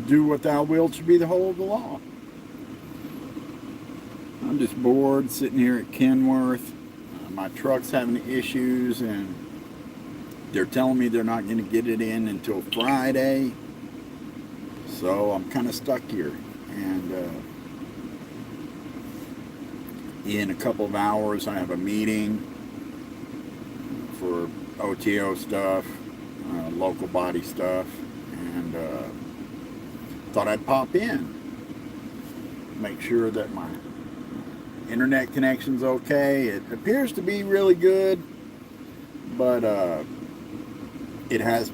Do what thou wilt should be the whole of the law. I'm just bored sitting here at Kenworth. My truck's having issues, and they're telling me they're not going to get it in until Friday. So I'm kind of stuck here. And in a couple of hours, I have a meeting for OTO stuff, local body stuff, and thought I'd pop in, make sure that my internet connection's okay. It appears to be really good, but it has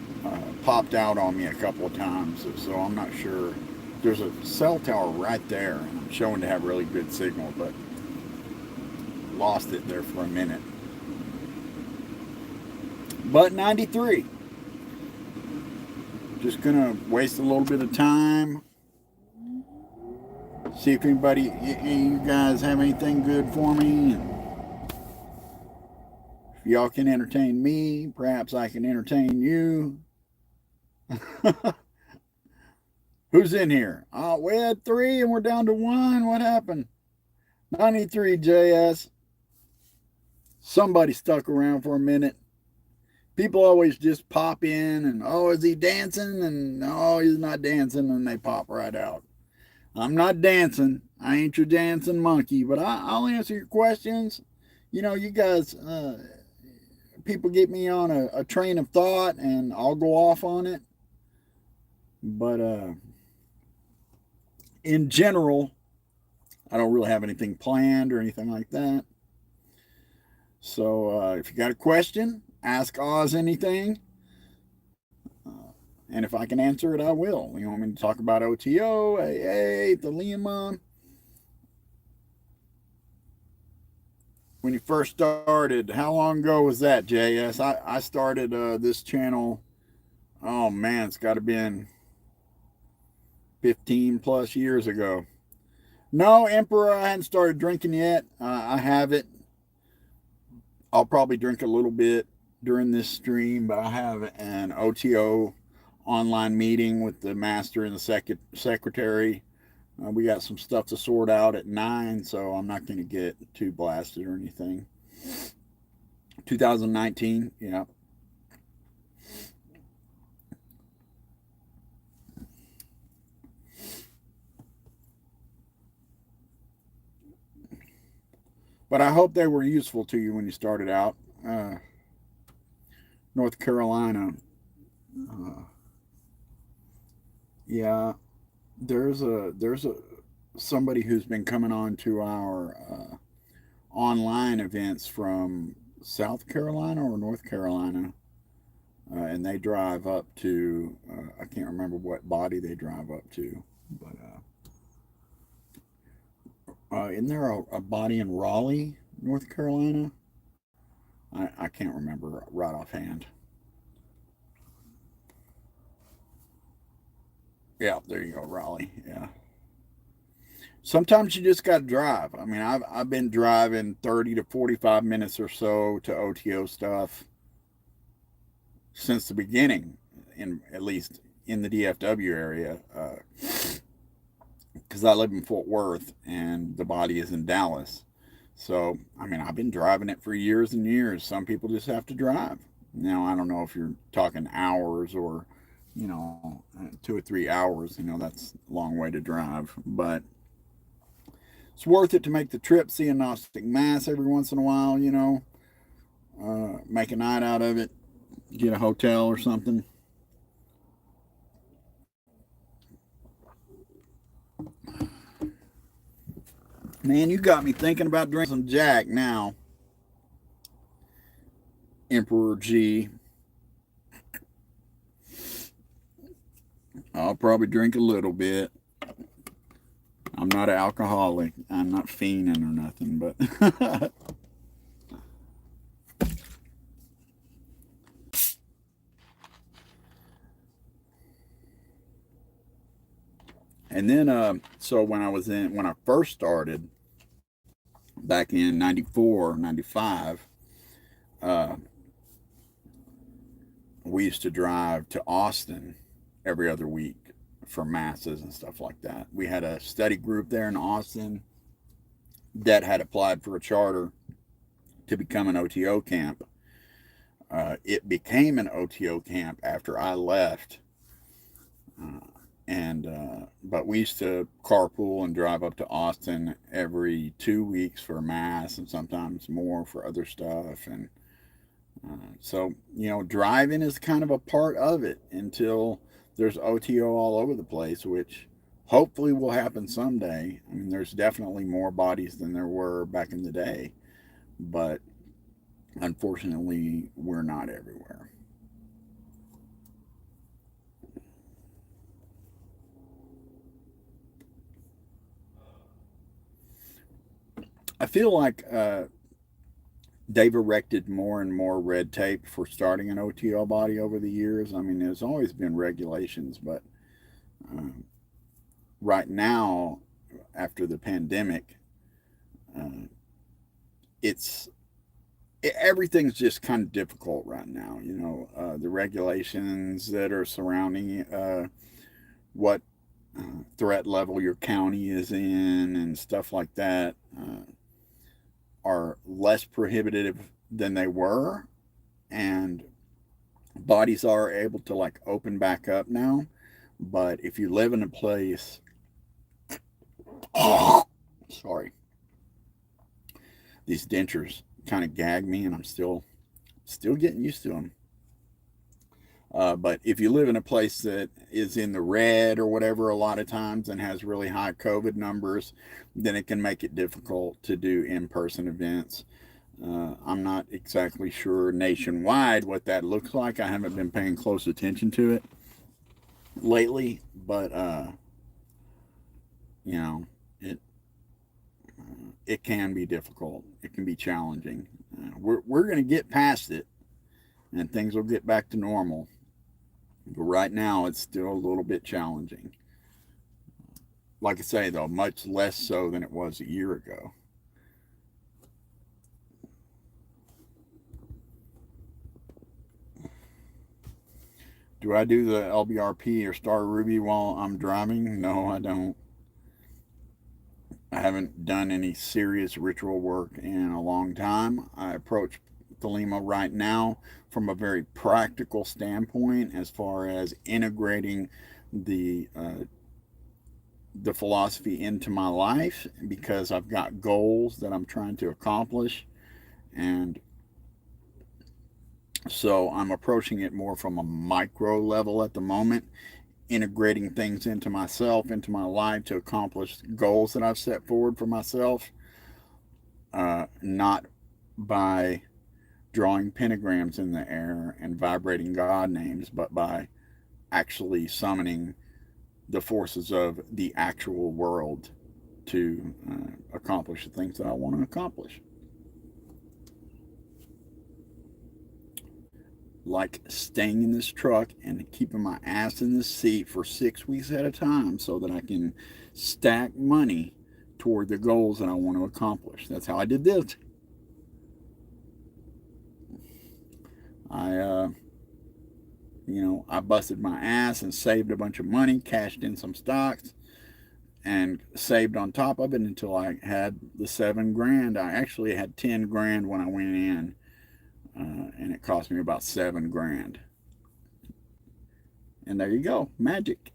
popped out on me a couple of times, so I'm not sure. There's a cell tower right there, and I'm showing to have really good signal, but lost it there for a minute. But 93. Just gonna waste a little bit of time. See if anybody, you guys have anything good for me. If y'all can entertain me, perhaps I can entertain you. Who's in here? Oh, we had 3 and we're down to 1. What happened? 93 JS. Somebody stuck around for a minute. People always just pop in and, oh, is he dancing? And, oh, he's not dancing. And they pop right out. I'm not dancing. I ain't your dancing monkey, but I'll answer your questions. You know, you guys, people get me on a train of thought and I'll go off on it. But in general, I don't really have anything planned or anything like that. So if you got a question, ask Oz anything. And if I can answer it, I will. You want me to talk about OTO, AA, Thelema? When you first started, how long ago was that, JS? I started this channel, oh man, it's got to been 15 plus years ago. No, Emperor, I hadn't started drinking yet. I have it. I'll probably drink a little bit during this stream, but I have an OTO online meeting with the master and the secretary. We got some stuff to sort out at 9, so I'm not going to get too blasted or anything. 2019, yeah. But I hope they were useful to you when you started out. North Carolina. Yeah, there's a somebody who's been coming on to our online events from South Carolina or North Carolina, and they drive up to I can't remember what body they drive up to, but isn't there a body in Raleigh, North Carolina? I can't remember right offhand. Yeah, there you go, Raleigh. Yeah. Sometimes you just got to drive. I mean, I've been driving 30 to 45 minutes or so to OTO stuff since the beginning, in at least in the DFW area, because I live in Fort Worth and the body is in Dallas. So, I mean, I've been driving it for years and years. Some people just have to drive. Now, I don't know if you're talking hours or, 2 or 3 hours. That's a long way to drive. But it's worth it to make the trip, see a Gnostic Mass every once in a while, make a night out of it, get a hotel or something. Man, you got me thinking about drinking some Jack now, Emperor G. I'll probably drink a little bit. I'm not an alcoholic. I'm not fiending or nothing, but and then so when I first started back in 94, 95, uh, we used to drive to Austin every other week for masses and stuff like that. We had a study group there in Austin that had applied for a charter to become an OTO camp. It became an OTO camp after I left, but we used to carpool and drive up to Austin every 2 weeks for mass and sometimes more for other stuff. And so, driving is kind of a part of it until there's OTO all over the place, which hopefully will happen someday. I mean, there's definitely more bodies than there were back in the day, but unfortunately, we're not everywhere. I feel like they've erected more and more red tape for starting an OTO body over the years. I mean, there's always been regulations, but right now, after the pandemic, it's everything's just kind of difficult right now. The regulations that are surrounding what threat level your county is in and stuff like that are less prohibitive than they were, and bodies are able to like open back up now. But if you live in a place, sorry, these dentures kind of gag me, and I'm still getting used to them. But if you live in a place that is in the red or whatever a lot of times and has really high COVID numbers, then it can make it difficult to do in-person events. I'm not exactly sure nationwide what that looks like. I haven't been paying close attention to it lately, but it it can be difficult. It can be challenging. We're going to get past it, and things will get back to normal. But right now, it's still a little bit challenging. Like I say, though, much less so than it was a year ago. Do I do the LBRP or Star Ruby while I'm driving? No, I don't. I haven't done any serious ritual work in a long time. I approach Thelema right now from a very practical standpoint as far as integrating the the philosophy into my life, because I've got goals that I'm trying to accomplish, and so I'm approaching it more from a micro level at the moment, integrating things into myself, into my life to accomplish goals that I've set forward for myself, not by drawing pentagrams in the air and vibrating God names, but by actually summoning the forces of the actual world to accomplish the things that I want to accomplish. Like staying in this truck and keeping my ass in this seat for 6 weeks at a time so that I can stack money toward the goals that I want to accomplish. That's how I did this. I I busted my ass and saved a bunch of money, cashed in some stocks, and saved on top of it until I had the $7,000. I actually had $10,000 when I went in, and it cost me about $7,000. And there you go, magic.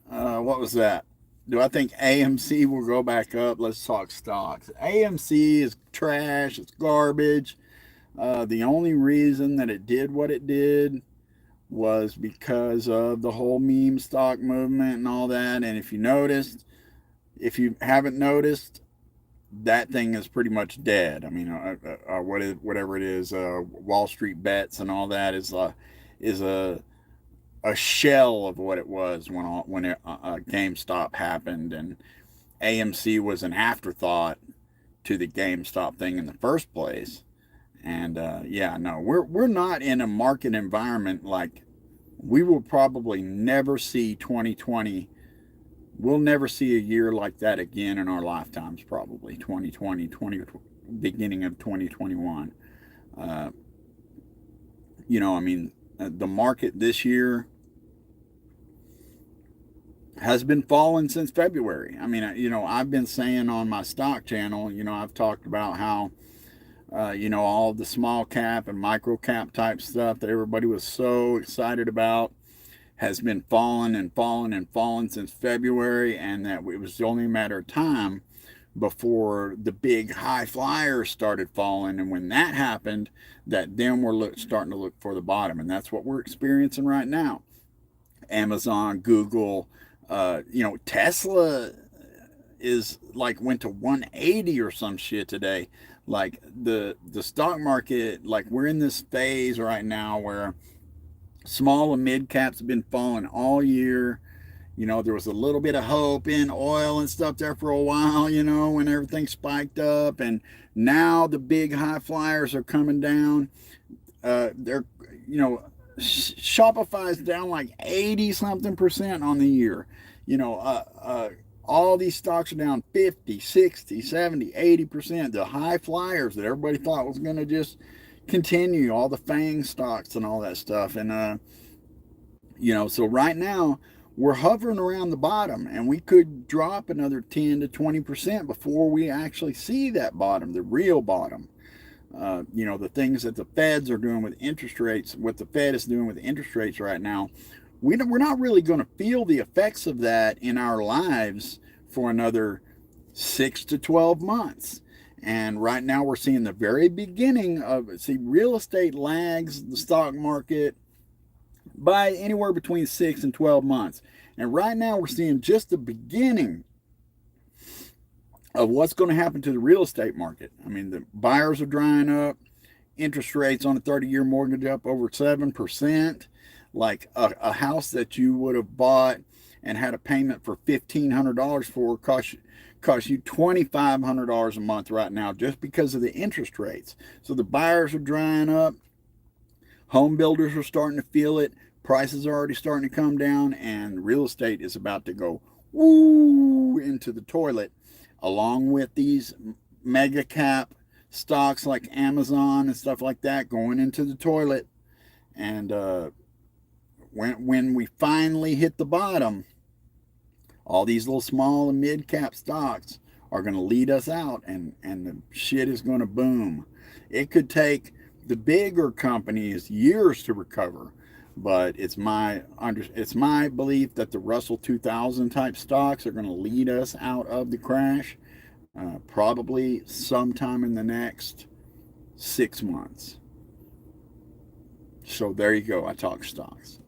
What was that? Do I think AMC will go back up? Let's talk stocks. AMC is trash. It's garbage. The only reason that it did what it did was because of the whole meme stock movement and all that. And if you haven't noticed, that thing is pretty much dead. I mean, whatever it is, Wall Street bets and all that is a shell of what it was when GameStop happened, and AMC was an afterthought to the GameStop thing in the first place. And no, we're not in a market environment like we will probably never see 2020. We'll never see a year like that again in our lifetimes, probably 2020, beginning of 2021. I mean, the market this year has been falling since February. I mean, I've been saying on my stock channel, I've talked about how, all the small cap and micro cap type stuff that everybody was so excited about has been falling and falling and falling since February, and that it was only a matter of time before the big high flyers started falling. And when that happened, that then we're starting to look for the bottom. And that's what we're experiencing right now. Amazon, Google, Tesla is like went to 180 or some shit today. Like the stock market, like we're in this phase right now where small and mid caps have been falling all year. There was a little bit of hope in oil and stuff there for a while, when everything spiked up. And now the big high flyers are coming down. They're, Shopify's down like 80 something percent on the year. All these stocks are down 50, 60, 70, 80%. The high flyers that everybody thought was going to just continue, all the FANG stocks and all that stuff. And, so right now, we're hovering around the bottom, and we could drop another 10 to 20% before we actually see that bottom, the real bottom. The things that the feds are doing with interest rates, what the Fed is doing with interest rates right now, we're not really going to feel the effects of that in our lives for another 6 to 12 months. And right now we're seeing the very beginning of, real estate lags the stock market by anywhere between 6 and 12 months. And right now we're seeing just the beginning of what's going to happen to the real estate market. I mean, the buyers are drying up, interest rates on a 30-year mortgage up over 7%. Like a house that you would have bought and had a payment for $1,500 for cost you $2,500 a month right now just because of the interest rates. So the buyers are drying up. Home builders are starting to feel it. Prices are already starting to come down, and real estate is about to go woo into the toilet, along with these mega cap stocks like Amazon and stuff like that going into the toilet. And when we finally hit the bottom, all these little small and mid cap stocks are going to lead us out, and the shit is going to boom. It could take the bigger companies years to recover, but it's my belief that the Russell 2000 type stocks are going to lead us out of the crash, probably sometime in the next 6 months. So there you go. I talk stocks.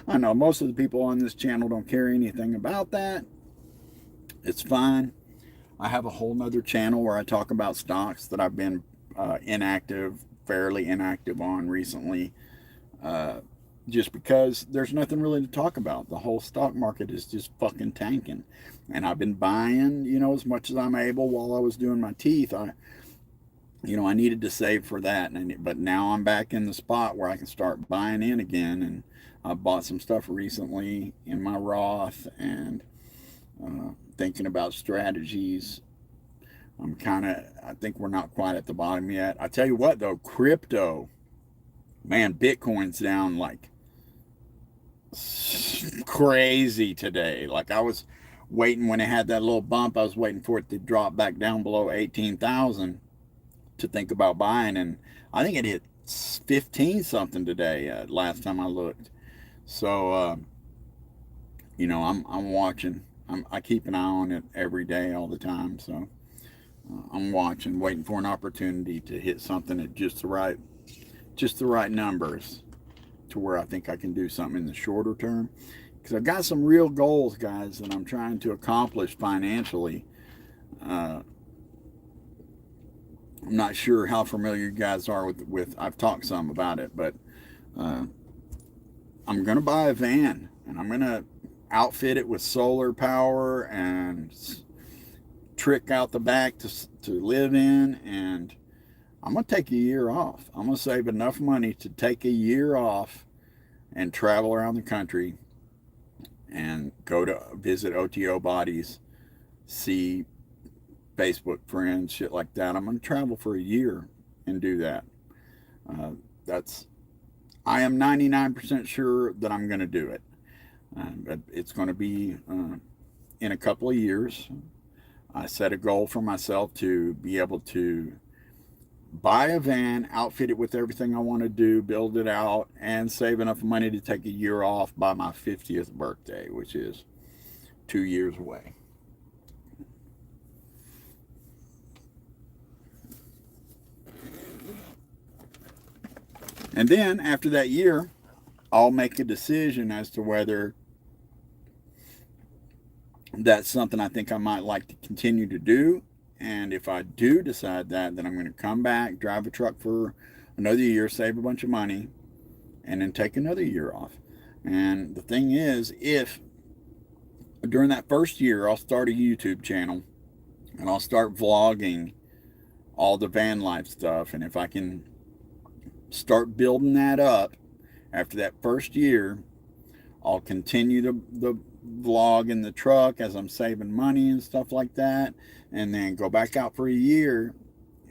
I know most of the people on this channel don't care anything about that. It's fine. I have a whole nother channel where I talk about stocks that I've been fairly inactive on recently, just because there's nothing really to talk about. The whole stock market is just fucking tanking, and I've been buying, as much as I'm able while I was doing my teeth. I needed to save for that, but now I'm back in the spot where I can start buying in again, and I bought some stuff recently in my Roth, and thinking about strategies. I think we're not quite at the bottom yet. I tell you what though, crypto, man, Bitcoin's down like crazy today. Like I was waiting when it had that little bump, I was waiting for it to drop back down below 18,000 to think about buying. And I think it hit 15 something today, last time I looked. So, I'm watching. I keep an eye on it every day, all the time. So I'm watching, waiting for an opportunity to hit something at just the right numbers to where I think I can do something in the shorter term. Because I've got some real goals, guys, that I'm trying to accomplish financially. I'm not sure how familiar you guys are with I've talked some about it, but I'm going to buy a van, and I'm going to outfit it with solar power and trick out the back to live in, and I'm going to take a year off. I'm going to save enough money to take a year off and travel around the country and go to visit OTO bodies, see Facebook friends, shit like that. I'm going to travel for a year and do that. I am 99% sure that I'm going to do it. But it's going to be in a couple of years. I set a goal for myself to be able to buy a van, outfit it with everything I want to do, build it out, and save enough money to take a year off by my 50th birthday, which is 2 years away. And then after that year, I'll make a decision as to whether that's something I think I might like to continue to do. And if I do decide that, then I'm going to come back, drive a truck for another year, save a bunch of money, and then take another year off. And the thing is, if during that first year I'll start a YouTube channel and I'll start vlogging all the van life stuff, and if I can start building that up after that first year, I'll continue the vlog in the truck as I'm saving money and stuff like that, and then go back out for a year.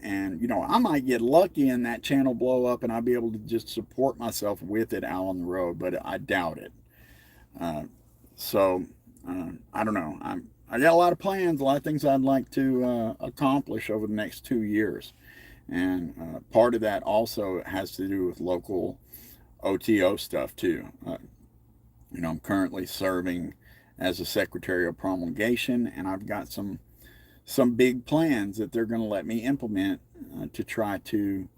And I might get lucky and that channel blow up and I'll be able to just support myself with it out on the road, but I doubt it. So I don't know. I got a lot of plans, a lot of things I'd like to accomplish over the next 2 years. And part of that also has to do with local OTO stuff too. I'm currently serving as a secretary of promulgation, and I've got some big plans that they're going to let me implement to try to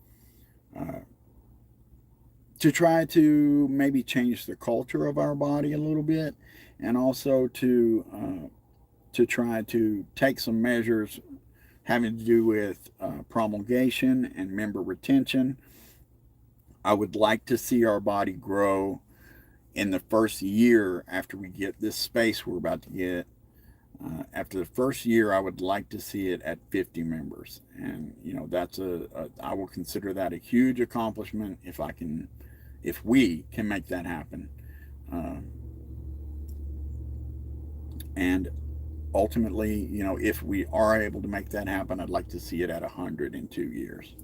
maybe change the culture of our body a little bit, and also to try to take some measures having to do with promulgation and member retention. I would like to see our body grow in the first year after we get this space we're about to get. After the first year, I would like to see it at 50 members. And, that's I will consider that a huge accomplishment if we can make that happen. And ultimately, if we are able to make that happen, I'd like to see it at 100 in 2 years.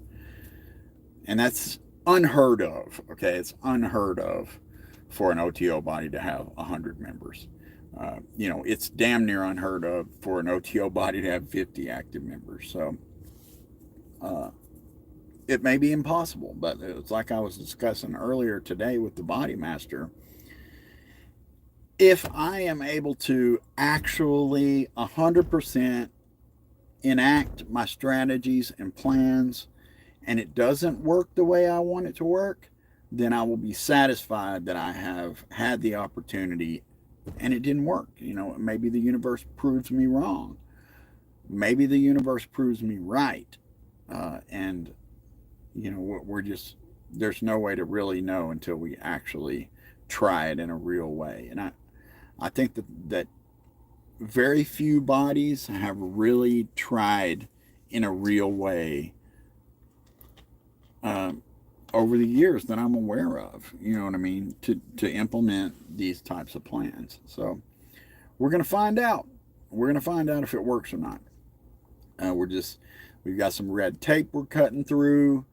And that's unheard of, okay? It's unheard of for an OTO body to have 100 members. It's damn near unheard of for an OTO body to have 50 active members. So it may be impossible, but it's like I was discussing earlier today with the Body Master. If I am able to actually 100% enact my strategies and plans, and it doesn't work the way I want it to work, then I will be satisfied that I have had the opportunity and it didn't work. Maybe the universe proves me wrong. Maybe the universe proves me right. And there's no way to really know until we actually try it in a real way. And I think that very few bodies have really tried in a real way over the years that I'm aware of, you know what I mean, to implement these types of plans. So we're going to find out. We're going to find out if it works or not. We've got some red tape we're cutting through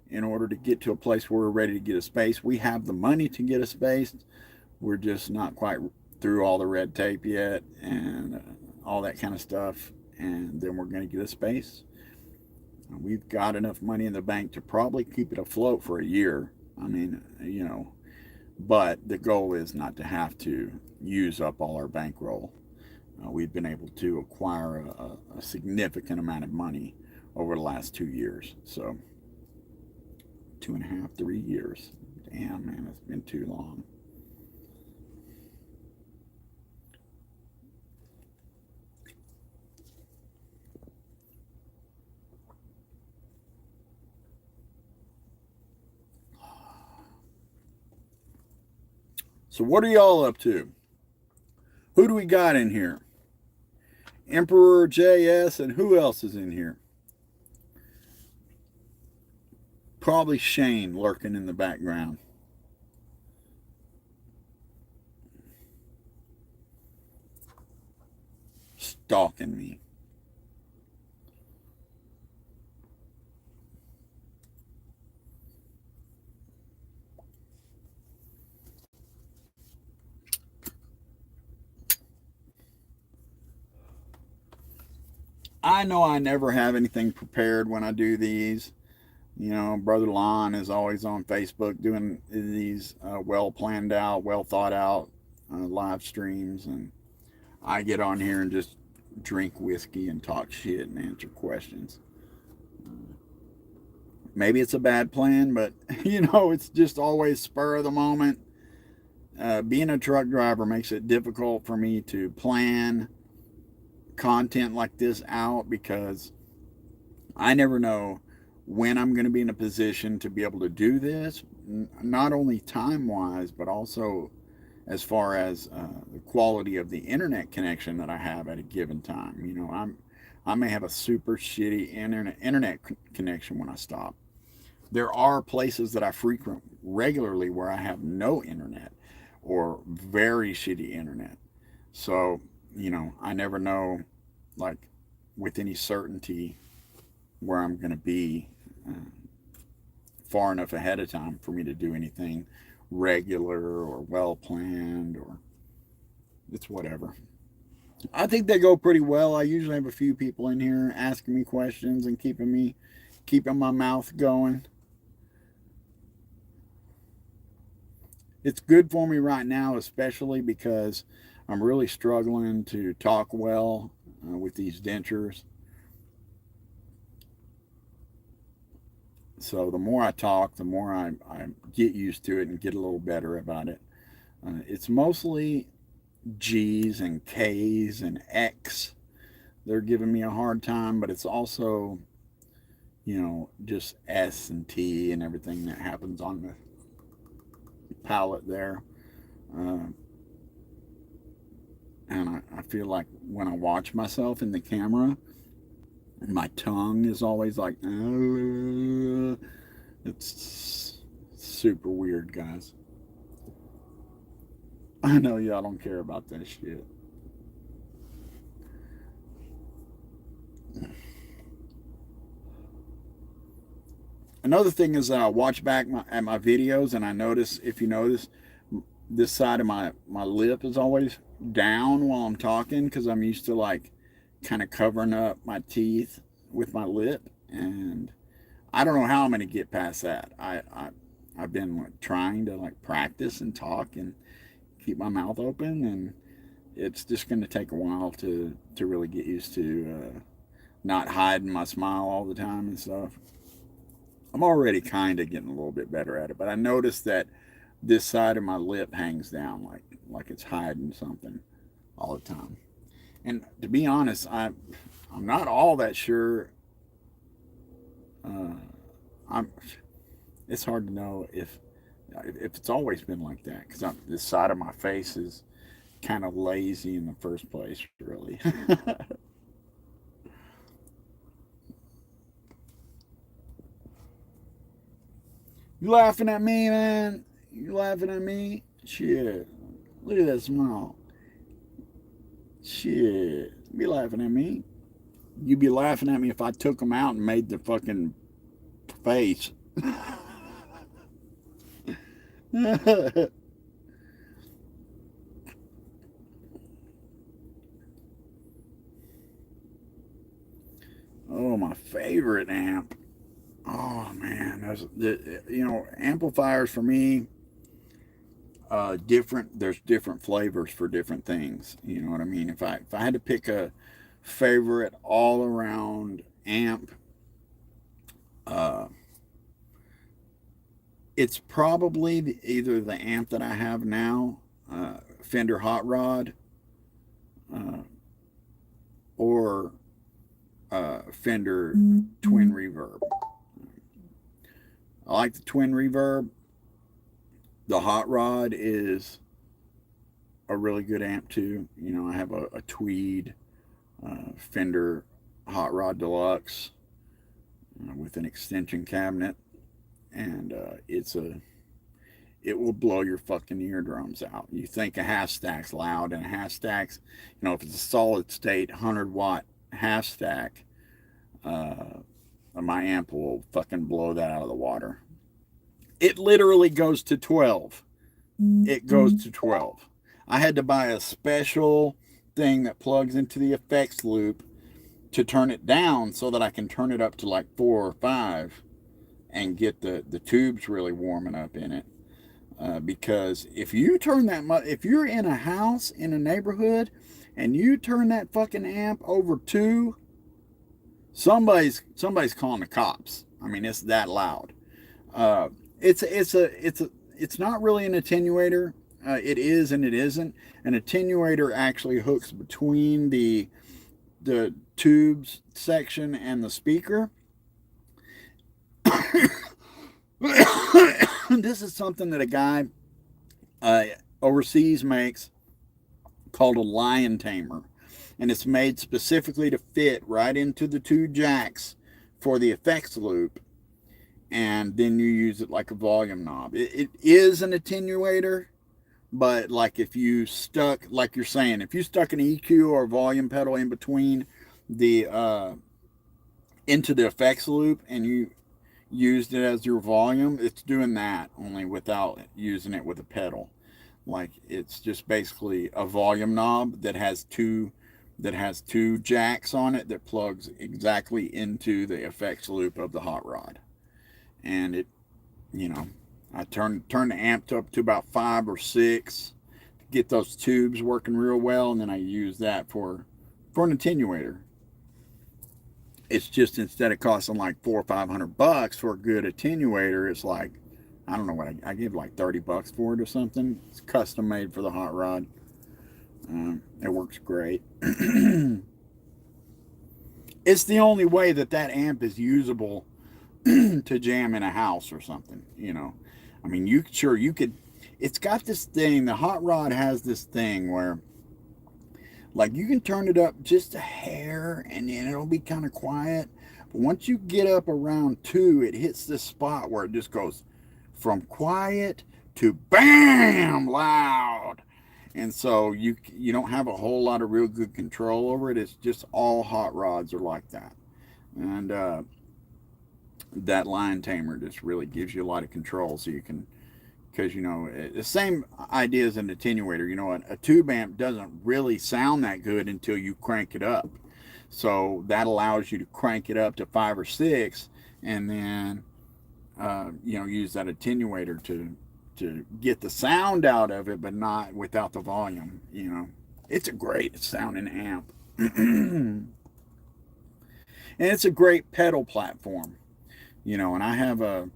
in order to get to a place where we're ready to get a space. We have the money to get a space. We're just not quite through all the red tape yet and all that kind of stuff. And then we're going to get a space. We've got enough money in the bank to probably keep it afloat for a year. I mean, but the goal is not to have to use up all our bankroll. We've been able to acquire a significant amount of money over the last 2 years. So 2.5, 3 years. Damn, man, it's been too long. So what are y'all up to? Who do we got in here? Emperor JS, and who else is in here? Probably Shane lurking in the background. Stalking me. I know I never have anything prepared when I do these. You know, Brother Lon is always on Facebook doing these well planned out, well thought out live streams, and I get on here and just drink whiskey and talk shit and answer questions. Maybe it's a bad plan, but you know, it's just always spur of the moment. Being a truck driver makes it difficult for me to plan content like this out because I never know when I'm going to be in a position to be able to do this, not only time wise, but also as far as the quality of the internet connection that I have at a given time. You know, I may have a super shitty internet connection when I stop. There are places that I frequent regularly where I have no internet or very shitty internet. So, you know, I never know, like, with any certainty where I'm going to be far enough ahead of time for me to do anything regular or well planned, or it's whatever. I think they go pretty well. I usually have a few people in here asking me questions and keeping my mouth going. It's good for me right now, especially because I'm really struggling to talk well with these dentures. So the more I talk, the more I get used to it and get a little better about it. It's mostly G's and K's and X. They're giving me a hard time, but it's also, you know, just S and T and everything that happens on the palate there. And I feel like when I watch myself in the camera, my tongue is always like, it's super weird, guys. I know y'all don't care about that shit. Another thing is that I watch back at my videos and I notice, if you notice, this side of my lip is always down while I'm talking because I'm used to like kind of covering up my teeth with my lip, and I don't know how I'm going to get past that. I've been like, trying to like practice and talk and keep my mouth open, and it's just going to take a while to really get used to not hiding my smile all the time and stuff. I'm already kind of getting a little bit better at it, but I noticed that this side of my lip hangs down like it's hiding something all the time. And to be honest, I'm not all that sure. I'm. It's hard to know if it's always been like that because this side of my face is kind of lazy in the first place, really. You laughing at me, man? You laughing at me? Shit. Look at that smile. Shit. You be laughing at me. You'd be laughing at me if I took them out and made the fucking face. Oh, my favorite amp. Oh man, you know, amplifiers for me. Different. There's different flavors for different things. You know what I mean? If I had to pick a favorite all around amp, uh, it's probably either the amp that I have now, Fender Hot Rod, uh, or Fender Twin Reverb. I like the Twin Reverb. The Hot Rod is a really good amp too. You know, I have a Tweed Fender Hot Rod Deluxe with an extension cabinet, and it will blow your fucking eardrums out. You think a half stack's loud, and a half stack's, you know, if it's a solid state 100-watt half stack, my amp will fucking blow that out of the water. It literally goes to 12. It goes to 12. I had to buy a special thing that plugs into the effects loop to turn it down so that I can turn it up to like 4 or 5 and get the tubes really warming up in it. Because if you turn that if you're in a house in a neighborhood and you turn that fucking amp over 2, somebody's calling the cops. I mean, it's that loud. Uh, it's not really an attenuator. It is and it isn't. An attenuator actually hooks between the tubes section and the speaker. This is something that a guy overseas makes called a lion tamer, and it's made specifically to fit right into the 2 jacks for the effects loop, and then you use it like a volume knob. It is an attenuator, but like if you stuck, like you're saying, if you stuck an EQ or a volume pedal in between the into the effects loop and you used it as your volume, it's doing that only without using it with a pedal. Like it's just basically a volume knob that has two jacks on it that plugs exactly into the effects loop of the hot rod. And it, you know, I turn the amp up to about 5 or 6 to get those tubes working real well, and then I use that for an attenuator. It's just instead of costing like $400 or $500 for a good attenuator, it's like, I don't know what I give like $30 for it or something. It's custom made for the hot rod. It works great. It's the only way that amp is usable to jam in a house or something, you know. I mean, you could. It's got this thing. The hot rod has this thing where, like, you can turn it up just a hair, and then it'll be kind of quiet. But once you get up around 2, it hits this spot where it just goes from quiet to bam loud, and so you don't have a whole lot of real good control over it. It's just all hot rods are like that, and that lion tamer just really gives you a lot of control, so you can, because you know the same idea as an attenuator. You know, a tube amp doesn't really sound that good until you crank it up, so that allows you to crank it up to 5 or 6, and then you know, use that attenuator to get the sound out of it, but not without the volume. You know, it's a great sounding amp. And it's a great pedal platform, you know. And I have a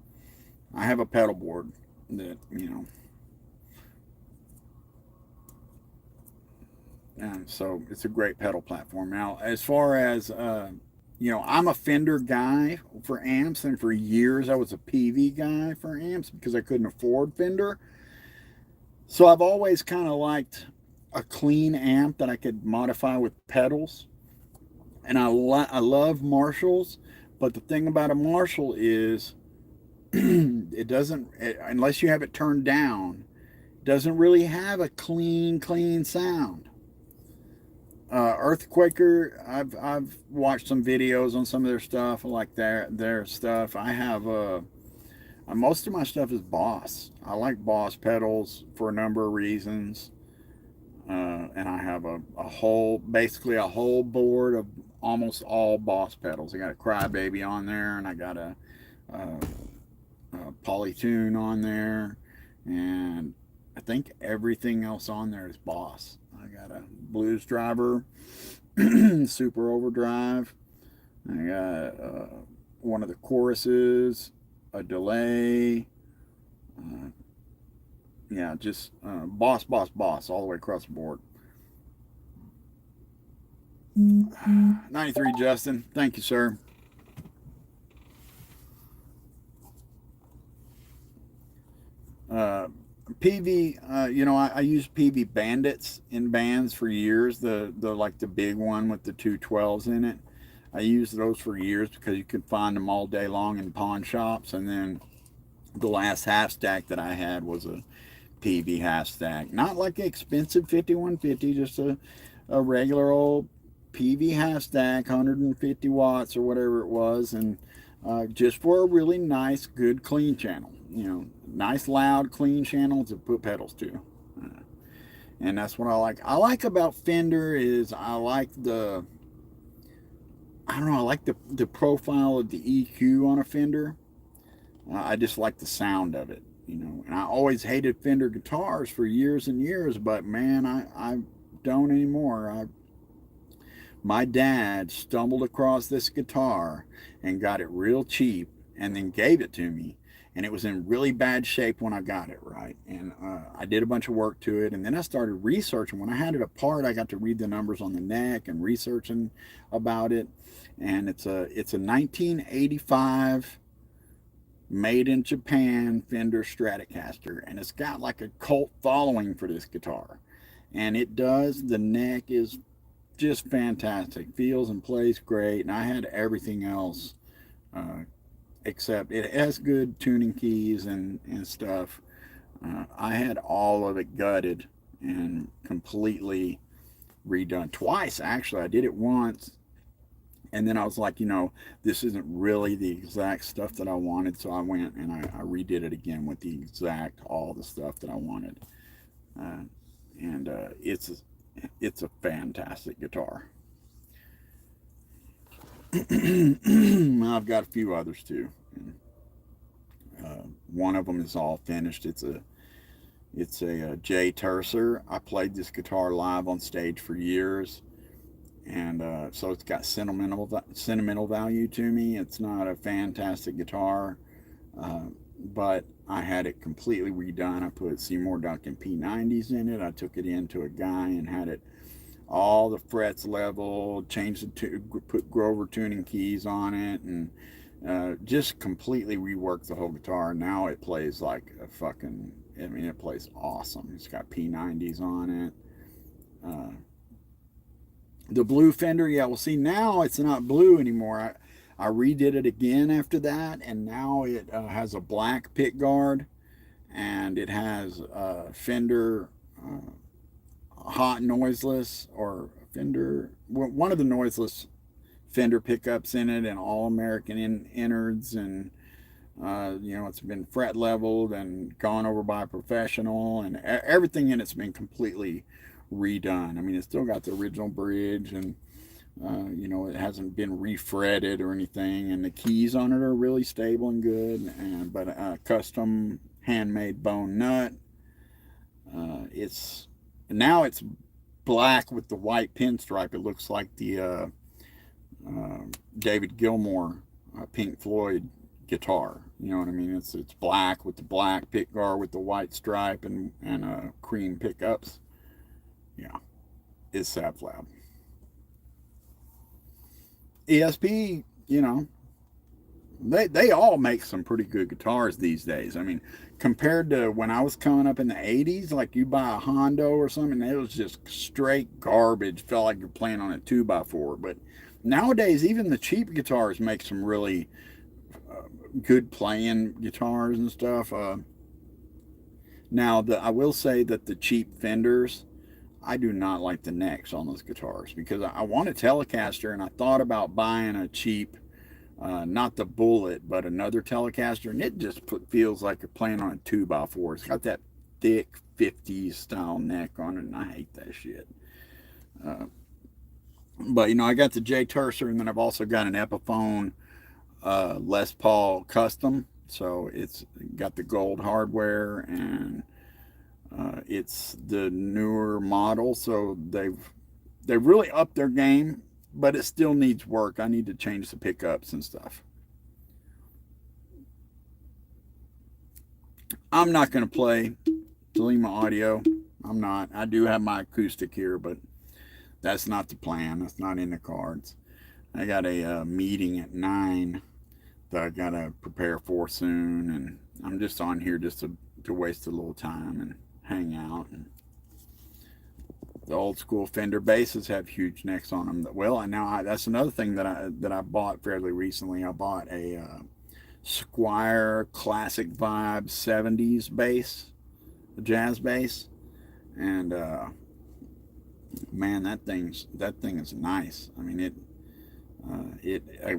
pedal board that, you know, and so it's a great pedal platform. Now, as far as you know, I'm a Fender guy for amps, and for years I was a Peavey guy for amps because I couldn't afford Fender. So I've always kind of liked a clean amp that I could modify with pedals. And I love Marshalls, but the thing about a Marshall is it doesn't, unless you have it turned down, doesn't really have a clean sound. Earthquaker, I've watched some videos on some of their stuff. I like their stuff. I have most of my stuff is Boss. I like Boss pedals for a number of reasons. And I have basically a whole board of almost all Boss pedals. I got a Crybaby on there, and I got a Polytune on there, and I think everything else on there is Boss. I got a Blues Driver, Super Overdrive. I got one of the choruses, a delay. Yeah, just Boss all the way across the board. 93 Justin, thank you, sir. Peavey, you know, I used Peavey Bandits in bands for years. The like the big one with the 212s in it. I used those for years because you could find them all day long in pawn shops. And then the last half stack that I had was a Peavey half stack, not like an expensive 5150, just a regular old Peavey half stack, 150 watts or whatever it was, and just for a really nice, good, clean channel. You know, nice, loud, clean channel to put pedals to. And that's what I like. I like about Fender is I like the I don't know, I like the profile of the EQ on a Fender. I just like the sound of it, you know. And I always hated Fender guitars for years and years, but man, I don't anymore. My dad stumbled across this guitar and got it real cheap and then gave it to me. And it was in really bad shape when I got it, right? And I did a bunch of work to it. And then I started researching. When I had it apart, I got to read the numbers on the neck and researching about it. And it's a 1985 made in Japan Fender Stratocaster. And it's got like a cult following for this guitar. And it does. The neck is just fantastic. Feels and plays great. And I had everything else, uh, except it has good tuning keys and stuff. I had all of it gutted and completely redone twice. Actually, I did it once, and then I was like, you know, this isn't really the exact stuff that I wanted, so I went and I redid it again with the exact all the stuff that I wanted. Uh, and it's a fantastic guitar. I've got a few others too. And, one of them is all finished. It's a Jay Tercer. I played this guitar live on stage for years, and so it's got sentimental value to me. It's not a fantastic guitar, uh, but I had it completely redone. I put Seymour Duncan P90s in it. I took it into a guy and had it all the frets leveled, changed put Grover tuning keys on it, and just completely reworked the whole guitar. Now it plays like a fucking. I mean, it plays awesome. It's got P90s on it. Uh, the blue Fender, yeah. Well, see, now it's not blue anymore. I redid it again after that, and now it has a black pick guard, and it has Fender hot noiseless or Fender, one of the noiseless Fender pickups in it, and all American innards, and you know, it's been fret leveled and gone over by a professional, and everything in it's been completely redone. I mean, it's still got the original bridge, and you know, it hasn't been refretted or anything, and the keys on it are really stable and good. And but custom handmade bone nut. It's now it's black with the white pinstripe. It looks like the uh, David Gilmour Pink Floyd guitar. You know what I mean? It's black with the black pickguard with the white stripe and cream pickups. Yeah, it's Sab Flab. ESP, you know, they all make some pretty good guitars these days. I mean, compared to when I was coming up in the '80s, like you buy a Hondo or something, it was just straight garbage. Felt like you're playing on a 2x4. But nowadays, even the cheap guitars make some really good playing guitars and stuff. Now, I will say that the cheap Fenders, I do not like the necks on those guitars because I want a Telecaster, and I thought about buying a cheap, not the Bullet, but another Telecaster, and it just feels like you're playing on a 2x4. It's got that thick 50s style neck on it, and I hate that shit. Uh, but you know, I got the Jay Tercer, and then I've also got an Epiphone Les Paul Custom. So it's got the gold hardware, and it's the newer model. So they've really upped their game, but it still needs work. I need to change the pickups and stuff. I'm not going to play Thelema Audio. I'm not. I do have my acoustic here, but that's not the plan. That's not in the cards. I got a meeting at 9 that I gotta prepare for soon, and I'm just on here just to waste a little time and hang out. And the old school Fender basses have huge necks on them. Well, and now that's another thing that I bought fairly recently. I bought a Squire Classic Vibe '70s bass, a jazz bass, and man, that thing is nice. I mean, it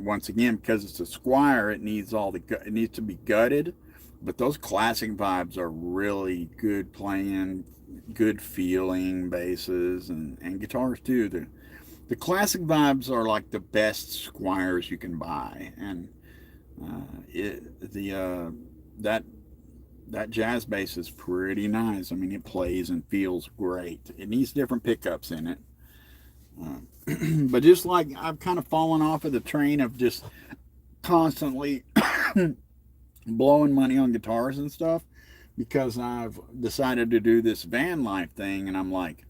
once again, because it's a Squire, it needs it needs to be gutted, but those classic vibes are really good playing, good feeling basses and guitars too. The the classic vibes are like the best Squires you can buy, and that that jazz bass is pretty nice. I mean, it plays and feels great. It needs different pickups in it. But just like I've kind of fallen off of the train of just constantly blowing money on guitars and stuff, because I've decided to do this van life thing, and I'm like,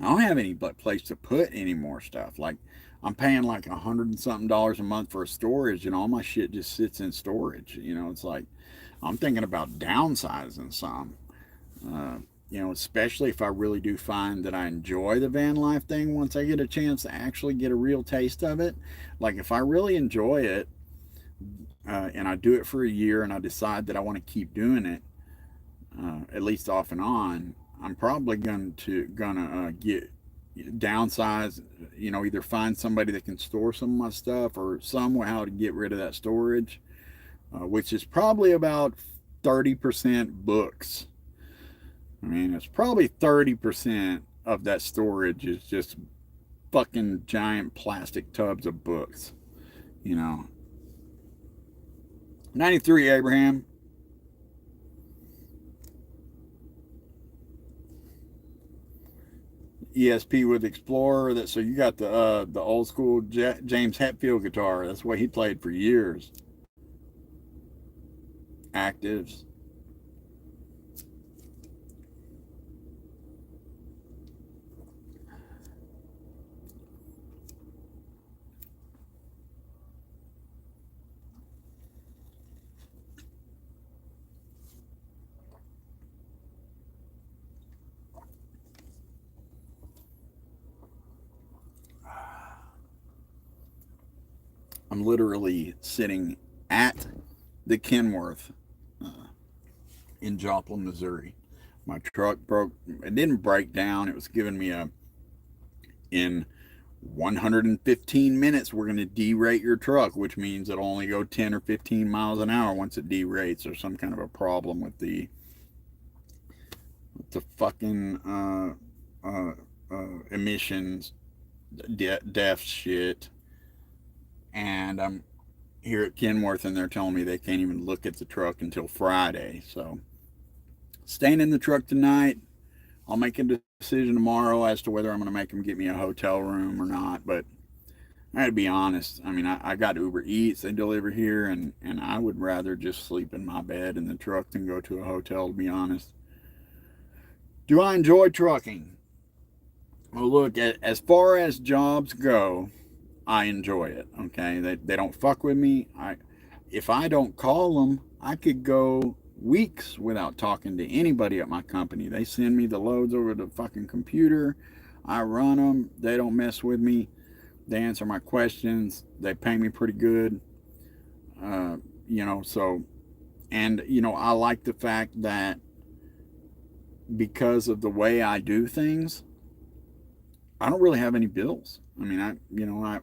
I don't have any place to put any more stuff. Like, I'm paying like $100 and something a month for storage, and all my shit just sits in storage. It's like I'm thinking about downsizing some. Especially if I really do find that I enjoy the van life thing once I get a chance to actually get a real taste of it. Like, if I really enjoy it, and I do it for a year and I decide that I want to keep doing it, at least off and on, I'm probably gonna get downsize. Either find somebody that can store some of my stuff, or somehow to get rid of that storage, which is probably about 30% books. I mean, it's probably 30% of that storage is just fucking giant plastic tubs of books. You know. 93 Abraham. ESP with Explorer. So you got the old school James Hetfield guitar. That's what he played for years. Actives. I'm literally sitting at the Kenworth in Joplin, Missouri. My truck broke. It didn't break down. It was giving me in 115 minutes, we're going to derate your truck, which means it'll only go 10 or 15 miles an hour once it derates. There's some kind of a problem with the fucking emissions, DEF shit. And I'm here at Kenworth, and they're telling me they can't even look at the truck until Friday. So, staying in the truck tonight. I'll make a decision tomorrow as to whether I'm going to make them get me a hotel room or not. But I got to be honest. I mean, I got Uber Eats. They deliver here, and I would rather just sleep in my bed in the truck than go to a hotel, to be honest. Do I enjoy trucking? Well, look, as far as jobs go, I enjoy it. Okay, they don't fuck with me. If I don't call them, I could go weeks without talking to anybody at my company. They send me the loads over the fucking computer. I run them. They don't mess with me. They answer my questions. They pay me pretty good. So, and I like the fact that because of the way I do things, I don't really have any bills. I mean,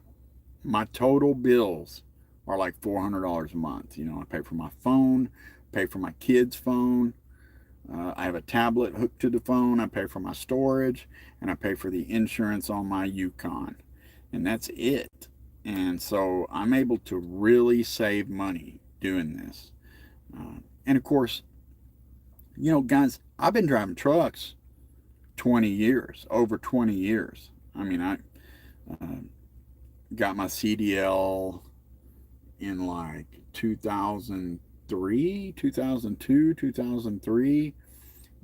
my total bills are like $400 a month. I pay for my phone, pay for my kid's phone. I have a tablet hooked to the phone. I pay for my storage, and I pay for the insurance on my Yukon, and that's it. And so I'm able to really save money doing this. And of course, guys, I've been driving trucks 20 years, over 20 years. I mean, I got my CDL in like 2003, 2002, 2003.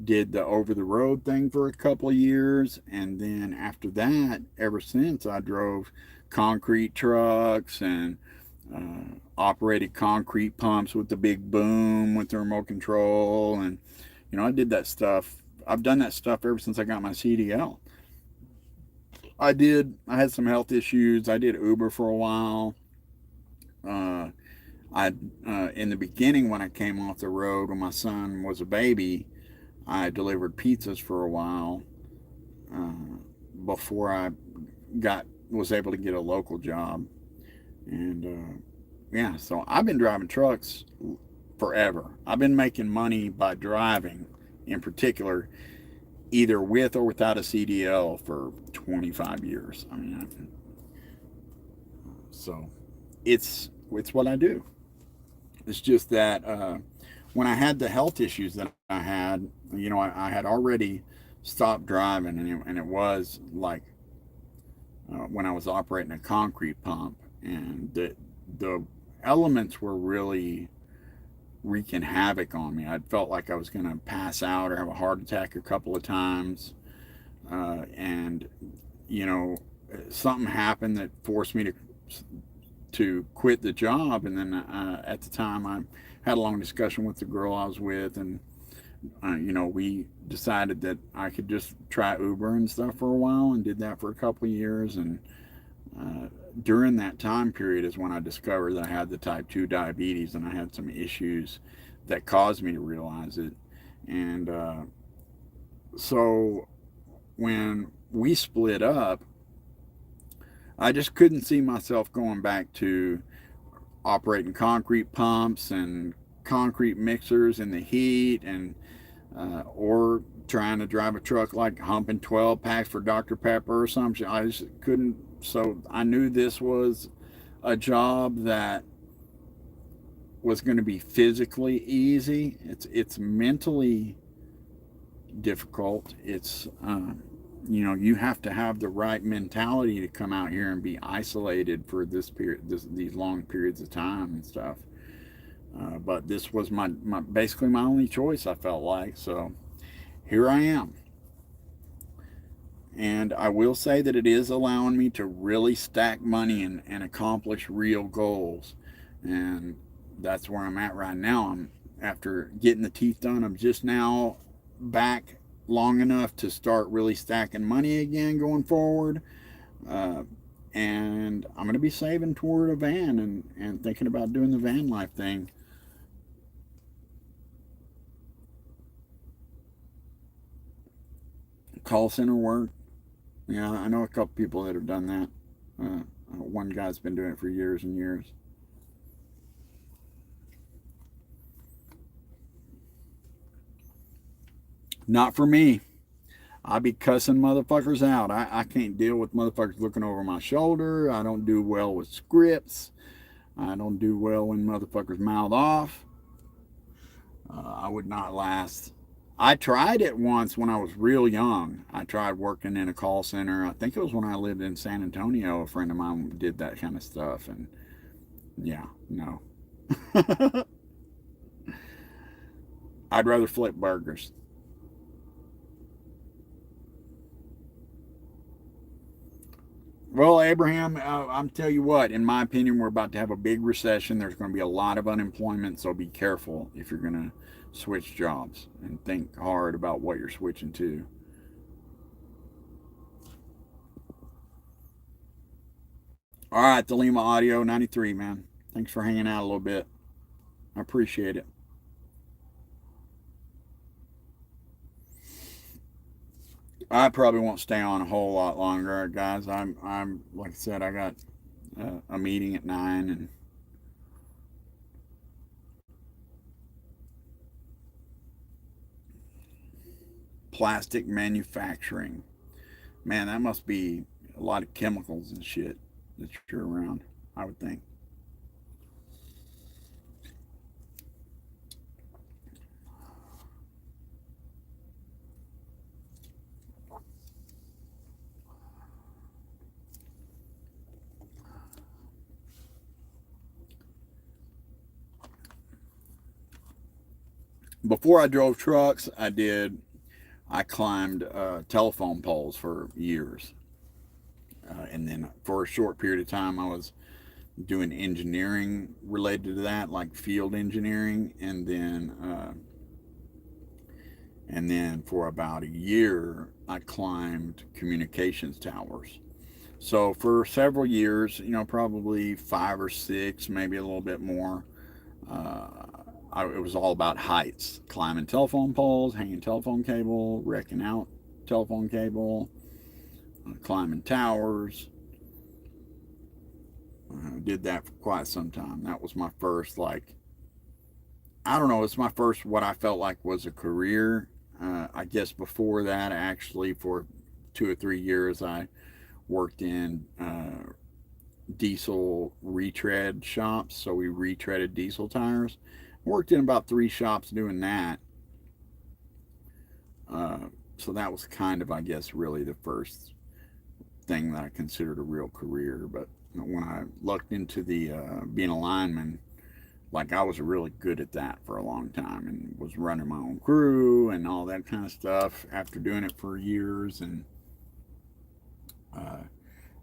Did the over the road thing for a couple of years, and then after that, ever since, I drove concrete trucks and operated concrete pumps with the big boom with the remote control, and I did that stuff. I've done that stuff ever since I got my CDL. I had some health issues. I did Uber for a while. In the beginning, when I came off the road when my son was a baby, I delivered pizzas for a while before I was able to get a local job. And so I've been driving trucks forever. I've been making money by driving, in particular. either with or without a CDL for 25 years. I mean, so it's what I do. It's just that when I had the health issues that I had, I had already stopped driving, and it was like when I was operating a concrete pump, and the elements were really wreaking havoc on me. I felt like I was going to pass out or have a heart attack a couple of times, and you know, something happened that forced me to quit the job. And then at the time, I had a long discussion with the girl I was with, and we decided that I could just try Uber and stuff for a while, and did that for a couple of years. And during that time period is when I discovered that I had the type 2 diabetes, and I had some issues that caused me to realize it. And so when we split up, I just couldn't see myself going back to operating concrete pumps and concrete mixers in the heat, and or trying to drive a truck like humping 12 packs for Dr. Pepper or something. I just couldn't. So I knew this was a job that was going to be physically easy. It's mentally difficult. It's you have to have the right mentality to come out here and be isolated for these long periods of time and stuff. But this was my basically my only choice, I felt like. So here I am. And I will say that it is allowing me to really stack money and accomplish real goals. And that's where I'm at right now. After getting the teeth done, I'm just now back long enough to start really stacking money again going forward. And I'm going to be saving toward a van, and thinking about doing the van life thing. Call center work. Yeah, I know a couple people that have done that. One guy's been doing it for years and years. Not for me. I be cussing motherfuckers out. I can't deal with motherfuckers looking over my shoulder. I don't do well with scripts. I don't do well when motherfuckers mouth off. I would not last. I tried it once when I was real young. I tried working in a call center. I think it was when I lived in San Antonio. A friend of mine did that kind of stuff, and yeah, no. I'd rather flip burgers. Well, Abraham, I'm tell you what. In my opinion, we're about to have a big recession. There's going to be a lot of unemployment, so be careful if you're going to switch jobs, and think hard about what you're switching to. All right, the Lima Audio 93, man. Thanks for hanging out a little bit. I appreciate it. I probably won't stay on a whole lot longer, guys. I'm like I said, I got a meeting at 9, and plastic manufacturing. Man, that must be a lot of chemicals and shit that you're around, I would think. Before I drove trucks, I climbed telephone poles for years. And then for a short period of time, I was doing engineering related to that, like field engineering. And then for about a year, I climbed communications towers. So for several years, probably 5 or 6, maybe a little bit more, uh, it was all about heights, climbing telephone poles, hanging telephone cable, wrecking out telephone cable, climbing towers. Did that for quite some time. That was my first, like, I don't know, it's my first, what I felt like was a career. I guess before that, actually, for 2 or 3 years, I worked in diesel retread shops. So we retreaded diesel tires. Worked in about 3 shops doing that. Uh, so that was kind of, I guess, really the first thing that I considered a real career. But when I looked into the being a lineman, like I was really good at that for a long time and was running my own crew and all that kind of stuff after doing it for years. Uh,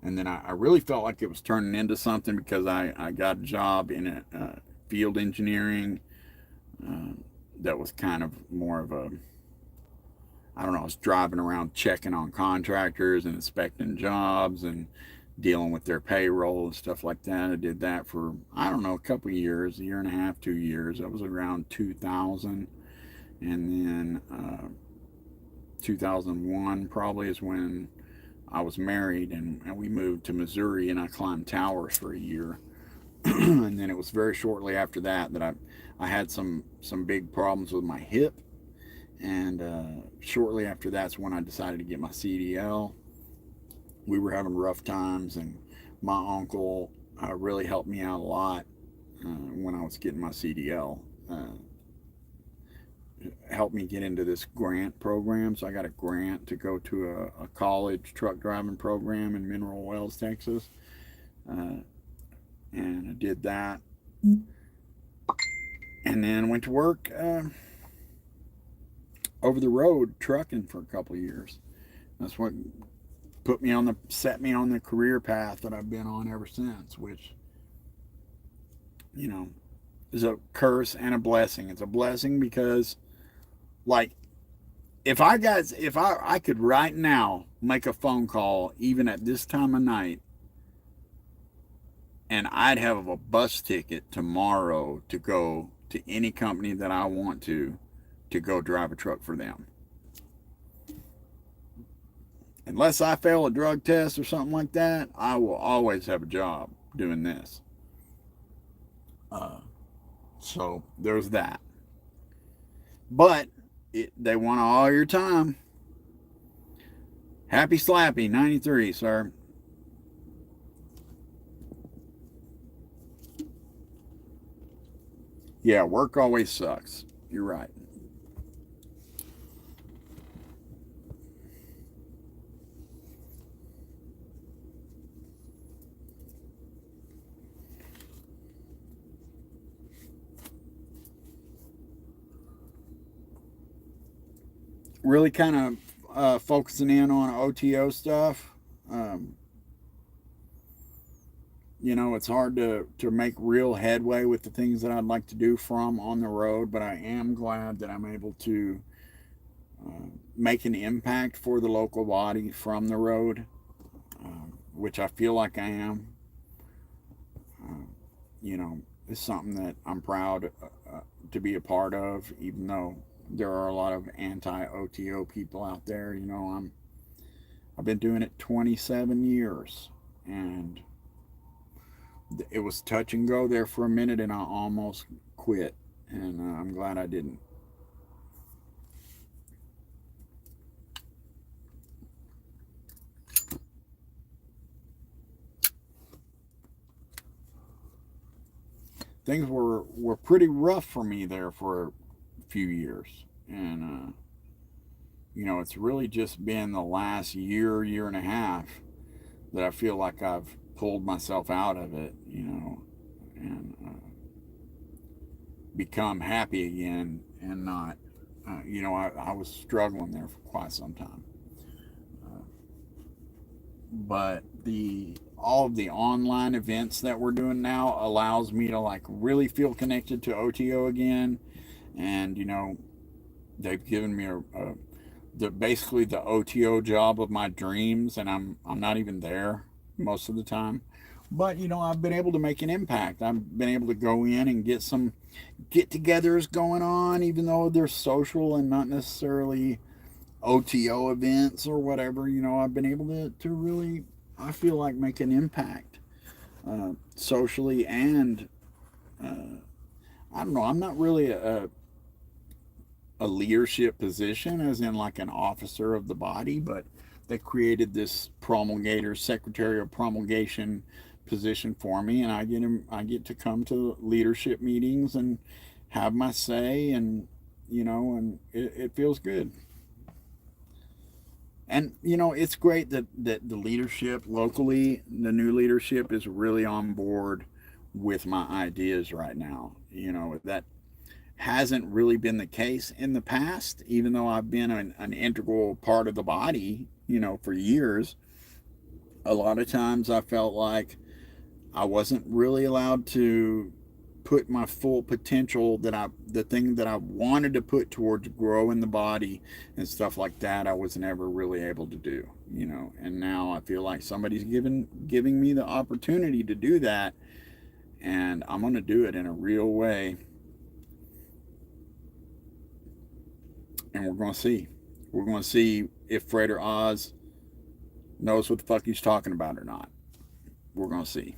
and then I really felt like it was turning into something because I got a job in field engineering uh, that was kind of more of a, I don't know, I was driving around checking on contractors and inspecting jobs and dealing with their payroll and stuff like that. I did that for, I don't know, a couple of years, a year and a half, 2 years. That was around 2000. And then 2001 probably is when I was married, and we moved to Missouri, and I climbed towers for a year. And then it was very shortly after that that I had some big problems with my hip. And shortly after that's when I decided to get my CDL. We were having rough times, and my uncle really helped me out a lot when I was getting my CDL. Helped me get into this grant program. So I got a grant to go to a college truck driving program in Mineral Wells, Texas. Uh, and I did that. And then went to work over the road trucking for a couple of years. That's what set me on the career path that I've been on ever since, which, you know, is a curse and a blessing. It's a blessing because, like, if I could right now make a phone call even at this time of night, and I'd have a bus ticket tomorrow to go to any company that I want to go drive a truck for them. Unless I fail a drug test or something like that, I will always have a job doing this. Uh, so there's that. But they want all your time. Happy Slappy 93, sir. Yeah, work always sucks. You're right. Really kind of focusing in on OTO stuff. Um, it's hard to make real headway with the things that I'd like to do from on the road, but I am glad that I'm able to make an impact for the local body from the road, which I feel like I am. Uh, you know, it's something that I'm proud to be a part of, even though there are a lot of anti-OTO people out there. I've been doing it 27 years, and it was touch and go there for a minute, and I almost quit, and I'm glad I didn't. Things were pretty rough for me there for a few years, and it's really just been the last year and a half that I feel like I've pulled myself out of it, and become happy again, and not, I was struggling there for quite some time. Uh, but the all of the online events that we're doing now allows me to like really feel connected to OTO again, and they've given me basically the OTO job of my dreams, and I'm not even there most of the time. But I've been able to make an impact. I've been able to go in and get some get-togethers going on, even though they're social and not necessarily OTO events or whatever. I've been able to really, I feel like, make an impact socially, and I don't know. I'm not really a leadership position, as in like an officer of the body, but they created this promulgator, secretary of promulgation position for me, and I get to come to leadership meetings and have my say, and and it feels good. And it's great that the leadership locally, the new leadership, is really on board with my ideas right now. That hasn't really been the case in the past, even though I've been an integral part of the body, for years. A lot of times I felt like I wasn't really allowed to put my full potential, the thing that I wanted to put towards growing the body and stuff like that, I was never really able to do, and now I feel like somebody's giving me the opportunity to do that, and I'm going to do it in a real way, and we're going to see if Frater Oz knows what the fuck he's talking about or not. We're going to see.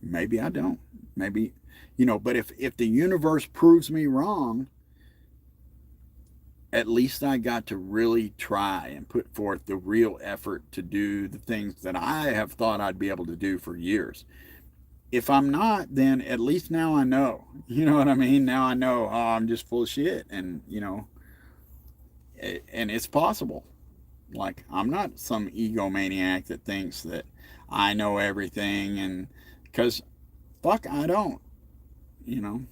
Maybe I don't. Maybe, but if the universe proves me wrong, at least I got to really try and put forth the real effort to do the things that I have thought I'd be able to do for years. If I'm not, then at least now I know. You know what I mean? Now I know, oh, I'm just full of shit, and and it's possible. Like, I'm not some egomaniac that thinks that I know everything, and because fuck, I don't. You know,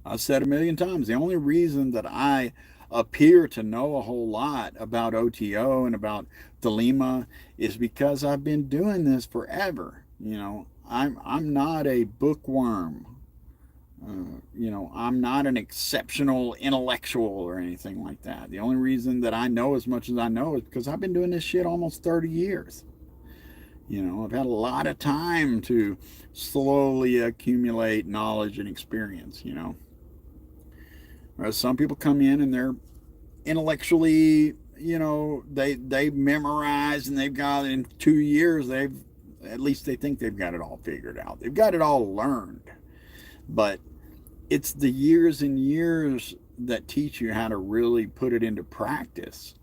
I've said a million times, the only reason that I appear to know a whole lot about OTO and about Thelema is because I've been doing this forever. I'm not a bookworm. I'm not an exceptional intellectual or anything like that. The only reason that I know as much as I know is because I've been doing this shit almost 30 years. I've had a lot of time to slowly accumulate knowledge and experience. Whereas some people come in and they're intellectually, they memorize, and they've got, in 2 years, at least they think they've got it all figured out. They've got it all learned. But it's the years and years that teach you how to really put it into practice.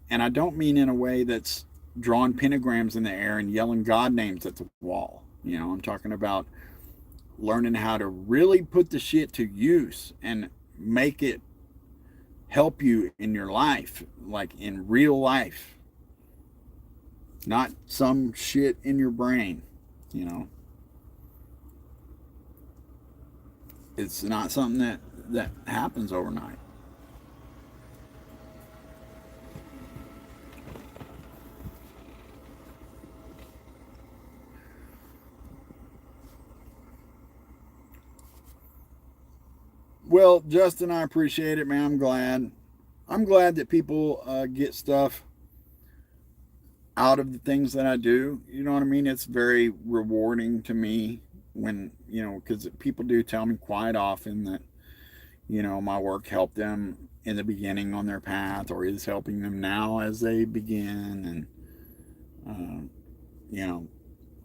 And I don't mean in a way that's drawing pentagrams in the air and yelling God names at the wall. I'm talking about learning how to really put the shit to use and make it help you in your life, like in real life, not some shit in your brain. It's not something that happens overnight. Well, Justin, I appreciate it, man. I'm glad that people get stuff out of the things that I do. You know what I mean? It's very rewarding to me when, because people do tell me quite often that, my work helped them in the beginning on their path, or is helping them now as they begin. And,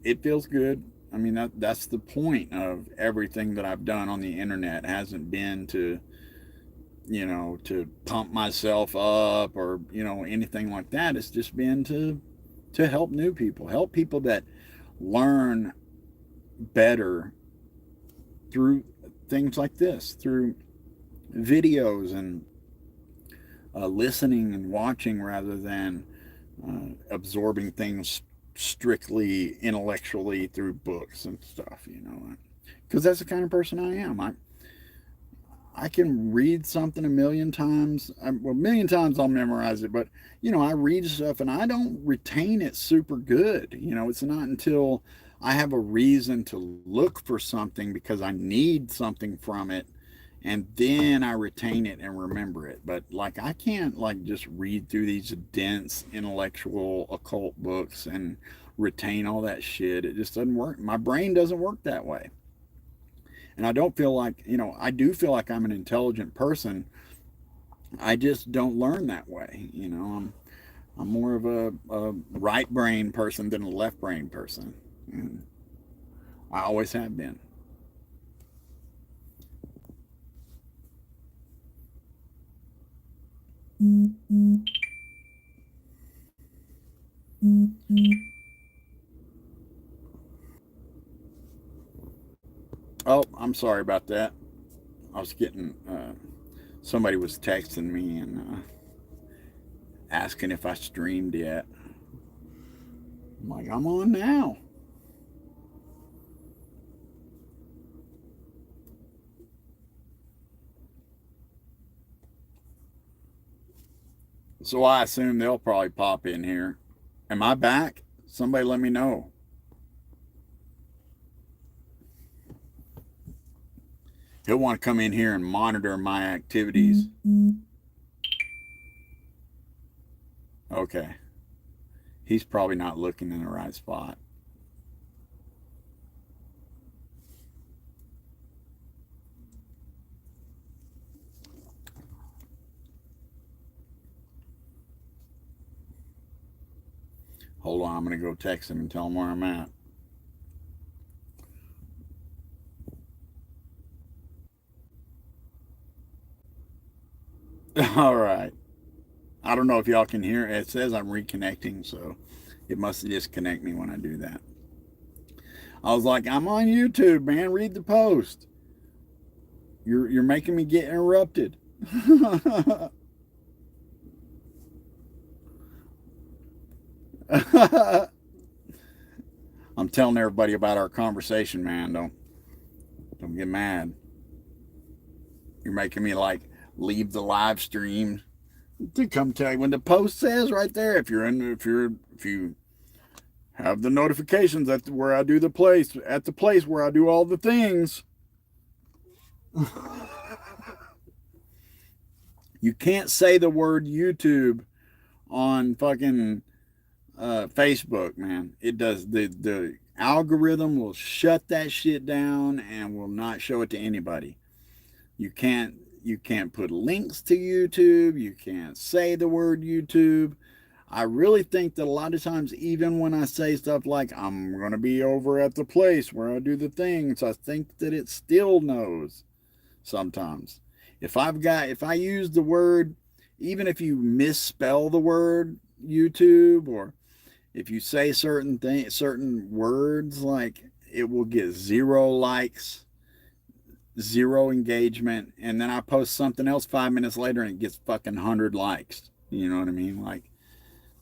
it feels good. I mean, that's the point of everything that I've done on the internet. Hasn't been to pump myself up, or, anything like that. It's just been to help new people, help people that learn better through things like this, through videos and listening and watching, rather than absorbing things strictly intellectually through books and stuff, because that's the kind of person I am. I can read something a million times. Well, a million times I'll memorize it, but I read stuff and I don't retain it super good. It's not until I have a reason to look for something because I need something from it, and then I retain it and remember it. But I can't just read through these dense intellectual occult books and retain all that shit. It just doesn't work. My brain doesn't work that way. And I don't feel like, I do feel like I'm an intelligent person. I just don't learn that way. I'm more of a right brain person than a left brain person. And I always have been. Oh, I'm sorry about that. I was getting, somebody was texting me and asking if I streamed yet. I'm like, I'm on now. So I assume they'll probably pop in here. Am I back? Somebody let me know. He'll want to come in here and monitor my activities. Okay. He's probably not looking in the right spot. Hold on, I'm going to go text him and tell him where I'm at. All right. I don't know if y'all can hear it. It says I'm reconnecting, so it must disconnect me when I do that. I was like, I'm on YouTube, man. Read the post. You're making me get interrupted. I'm telling everybody about our conversation, man. Don't get mad. You're making me like leave the live stream to come tell you when the post says right there. If you have the notifications at where I do the place at the place where I do all the things. You can't say the word YouTube on fucking Facebook, man. It does the algorithm will shut that shit down and will not show it to anybody. You can't put links to YouTube. You can't say the word YouTube. I really think that a lot of times, even when I say stuff like I'm going to be over at the place where I do the things, I think that it still knows sometimes. If I use the word, even if you misspell the word YouTube, or if you say certain words, like it will get 0 likes, 0 engagement, and then I post something else 5 minutes later and it gets fucking 100 likes. You know what I mean? Like,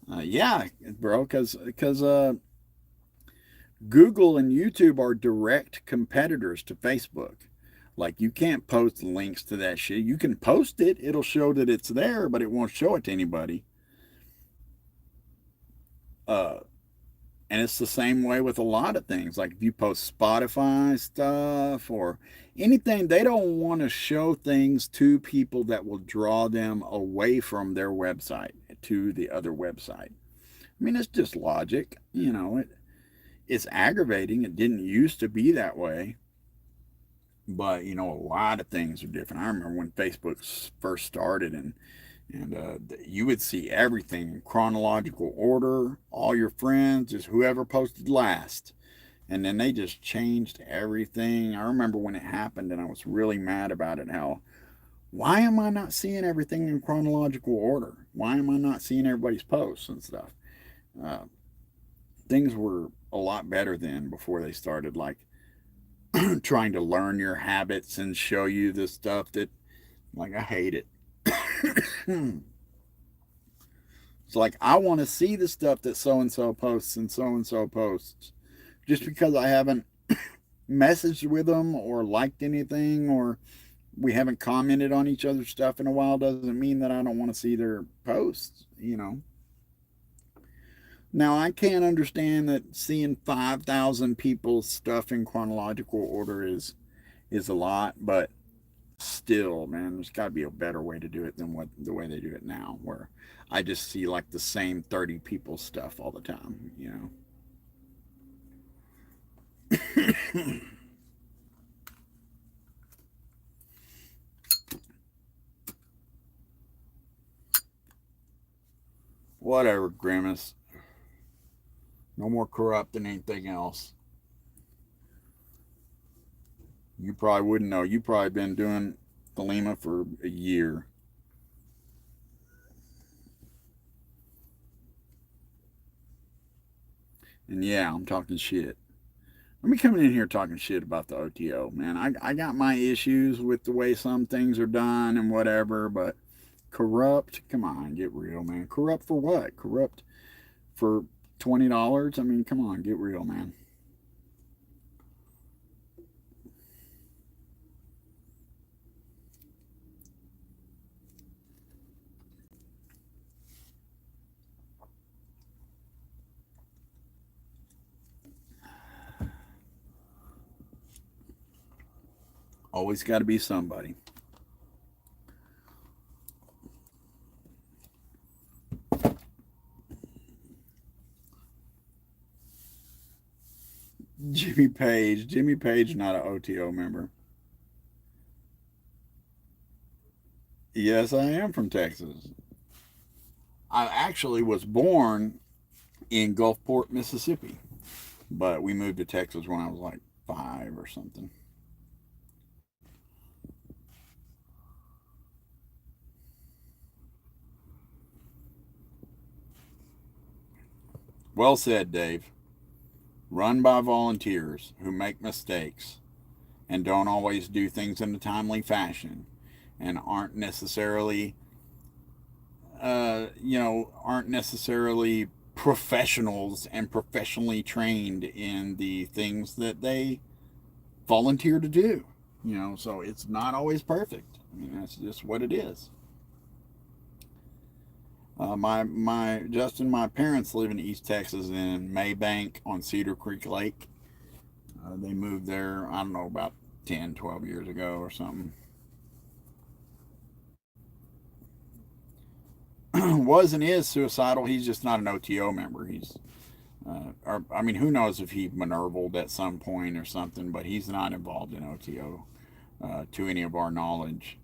yeah, bro, because Google and YouTube are direct competitors to Facebook. Like, you can't post links to that shit. You can post it, it'll show that it's there, but it won't show it to anybody. Uh, and it's the same way with a lot of things. Like, if you post Spotify stuff or anything, they don't want to show things to people that will draw them away from their website to the other website. I mean, it's just logic. It's aggravating. It didn't used to be that way. But a lot of things are different. I remember when Facebook first started, and you would see everything in chronological order. All your friends, just whoever posted last, and then they just changed everything. I remember when it happened, and I was really mad about it. How why am I not seeing everything in chronological order? Why am I not seeing everybody's posts and stuff? Uh, Things were a lot better then before they started like trying to learn your habits and show you the stuff that, like, I hate it. It's like I want to see the stuff that so and so posts and so and so posts. Just because I haven't messaged with them or liked anything, or we haven't commented on each other's stuff in a while, doesn't mean that I don't want to see their posts. Now, I can't understand that seeing 5,000 people's stuff in chronological order is a lot, but still, man, there's got to be a better way to do it than the way they do it now, where I just see like the same 30 people's stuff all the time. Whatever, Grimace. No more corrupt than anything else. You probably wouldn't know. You probably been doing Thelema for a year. And yeah, I'm talking shit. me coming in here talking shit about the OTO, man. I got my issues with the way some things are done and whatever, but corrupt, come on, get real, man. Corrupt for what? Corrupt for $20? I mean, come on, get real, man. Always got to be somebody. Jimmy Page, not an OTO member. Yes, I am from Texas. I actually was born in Gulfport, Mississippi, but we moved to Texas when I was like 5 or something. Well said, Dave. Run by volunteers who make mistakes and don't always do things in a timely fashion and aren't necessarily professionals and professionally trained in the things that they volunteer to do. So it's not always perfect. I mean, that's just what it is. My Justin, my parents live in East Texas in Maybank on Cedar Creek Lake. They moved there, I don't know, about 10, 12 years ago or something. Was and is suicidal. He's just not an OTO member. Or I mean, who knows if he Minervaled at some point or something, but he's not involved in OTO to any of our knowledge.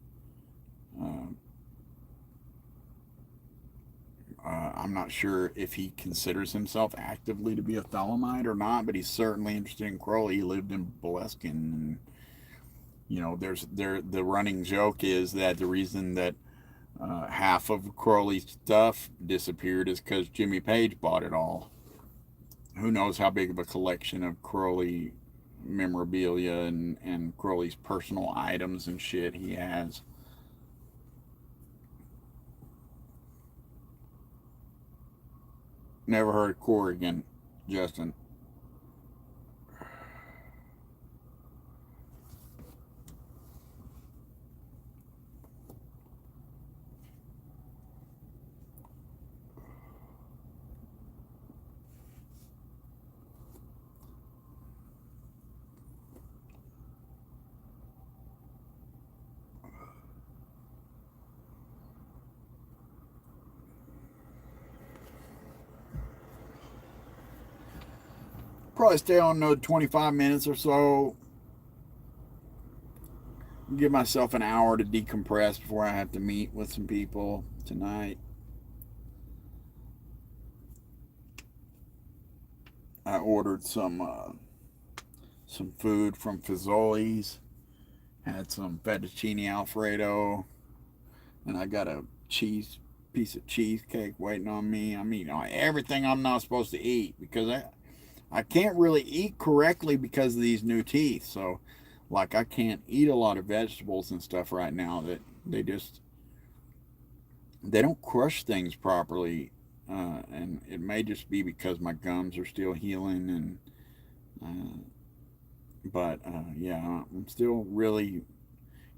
Uh, I'm not sure if he considers himself actively to be a Thelemite or not, but he's certainly interested in Crowley. He lived in Boleskine, and the running joke is that the reason that half of Crowley's stuff disappeared is because Jimmy Page bought it all. Who knows how big of a collection of Crowley memorabilia and Crowley's personal items and shit he has. Never heard of Corrigan, Justin. Probably stay on another 25 minutes or so. Give myself an hour to decompress before I have to meet with some people tonight. I ordered some food from Fazoli's. Had some fettuccine alfredo, and I got a piece of cheesecake waiting on me. I'm eating everything I'm not supposed to eat because I can't really eat correctly because of these new teeth. So, like, I can't eat a lot of vegetables and stuff right now. That they don't crush things properly, and it may just be because my gums are still healing. And but yeah, I'm still really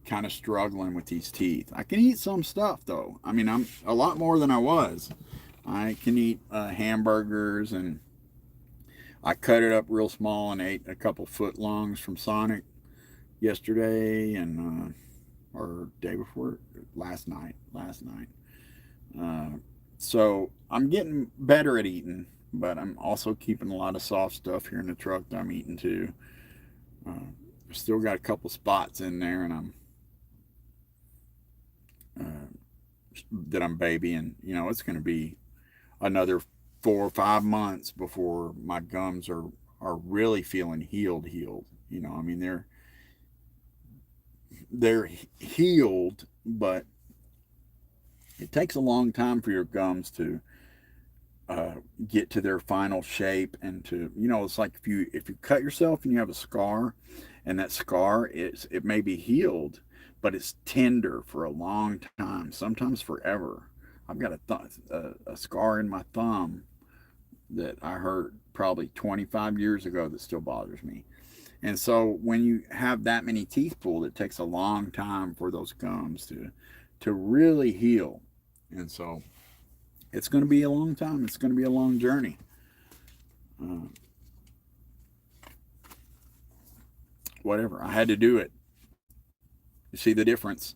kind of struggling with these teeth. I can eat some stuff though. I mean, I'm a lot more than I was. I can eat hamburgers, and I cut it up real small and ate a couple foot longs from Sonic yesterday and or day before last night. Uh, so I'm getting better at eating, but I'm also keeping a lot of soft stuff here in the truck that I'm eating too. Still got a couple spots in there, and I'm babying. It's going to be another 4 or 5 months before my gums are really feeling healed. I mean they're healed, but it takes a long time for your gums to uh, get to their final shape, and to, you know, it's like if you cut yourself and you have a scar, and that scar is, it may be healed, but it's tender for a long time, sometimes forever. I've got a scar in my thumb that I hurt probably 25 years ago that still bothers me. And so when you have that many teeth pulled, it takes a long time for those gums to really heal. And so it's going to be a long time. It's going to be a long journey. Uh, Whatever. I had to do it. You see the difference?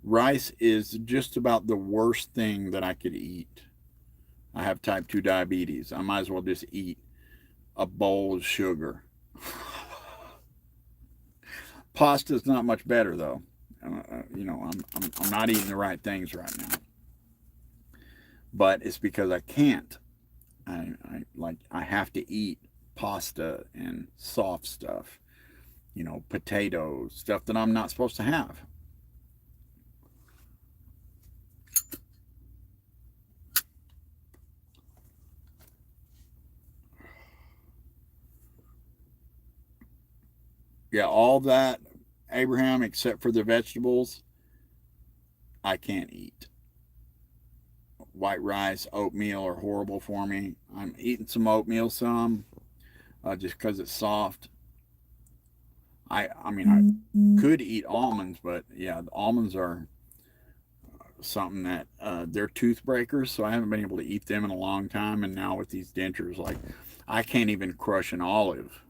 Rice is just about the worst thing that I could eat. I have type 2 diabetes. I might as well just eat a bowl of sugar. Pasta's not much better though. You know, I'm not eating the right things right now, but it's because I can't. I have to eat pasta and soft stuff. You know, potatoes, stuff that I'm not supposed to have. Yeah, all that, Abraham, except for the vegetables, I can't eat. White rice, oatmeal are horrible for me. I'm eating some oatmeal, just because it's soft. I mean, I could eat almonds, but yeah, the almonds are something that they're tooth breakers, so I haven't been able to eat them in a long time. And now with these dentures, like I can't even crush an olive.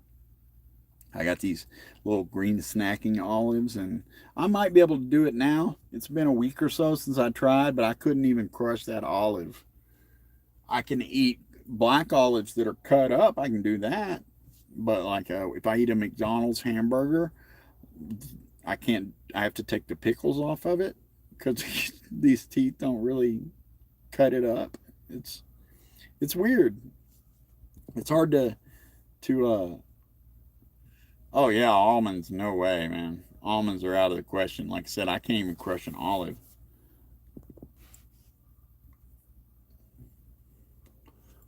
I got these little green snacking olives, and I might be able to do it now. It's been a week or so since I tried, but I couldn't even crush that olive. I can eat black olives that are cut up. I can do that, but like if I eat a McDonald's hamburger, I can't. I have to take the pickles off of it because these teeth don't really cut it up. It's it's weird. It's hard to. Oh yeah, almonds. No way, man. Almonds are out of the question. Like I said, I can't even crush an olive.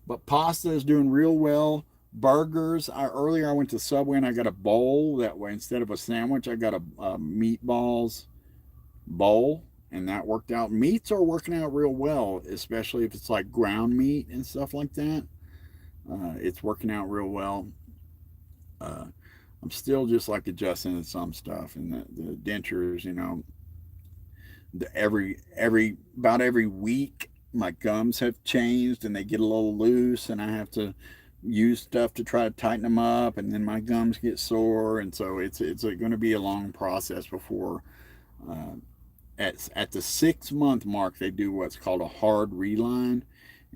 But pasta is doing real well. Burgers. Earlier I went to Subway and I got a bowl. That way, instead of a sandwich, I got a meatballs bowl, and that worked out. Meats are working out real well, especially if it's like ground meat and stuff like that. It's working out real well. Uh, I'm still just like adjusting to some stuff, and the dentures, you know, every about every week my gums have changed and they get a little loose, and I have to use stuff to try to tighten them up, and then my gums get sore, and so it's going to be a long process before uh, at the 6 month mark they do what's called a hard reline,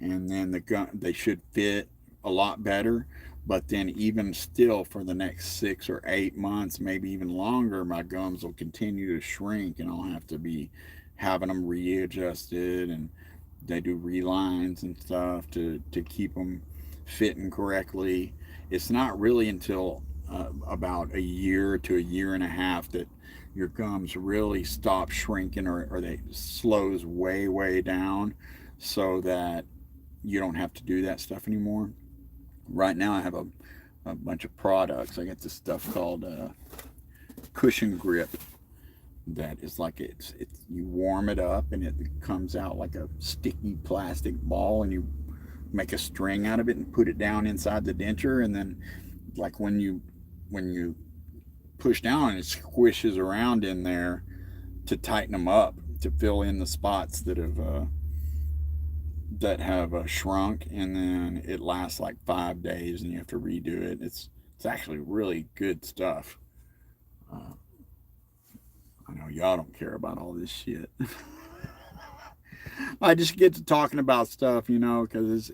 and then they should fit a lot better. But then even still, for the next 6 or 8 months, maybe even longer, my gums will continue to shrink, and I'll have to be having them readjusted, and they do relines and stuff to keep them fitting correctly. It's not really until about a year to a year and a half that your gums really stop shrinking, or they slows way down, so that you don't have to do that stuff anymore. Right now I have a bunch of products. I got this stuff called cushion grip, that is like it's you warm it up and it comes out like a sticky plastic ball, and you make a string out of it and put it down inside the denture, and then like when you push down, it squishes around in there to tighten them up, to fill in the spots that have shrunk, and then it lasts like 5 days and you have to redo it. It's actually really good stuff. uh, I know y'all don't care about all this shit. I just get to talking about stuff, you know, because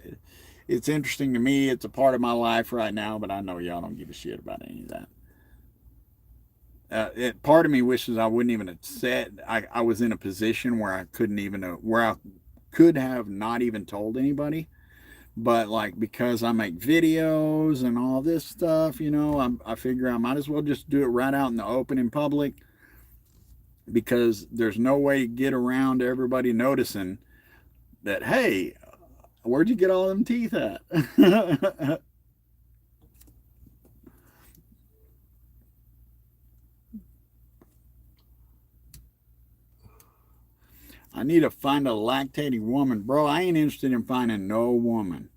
it's interesting to me. It's a part of my life right now, but I know y'all don't give a shit about any of that. Part of me wishes I wouldn't even have said I was in a position where I couldn't even where I could have not even told anybody, But like, because I make videos and all this stuff, you know, I figure I might as well just do it right out in the open in public, because there's no way to get around everybody noticing that, hey, where'd you get all them teeth at? I need to find a lactating woman. Bro, I ain't interested in finding no woman.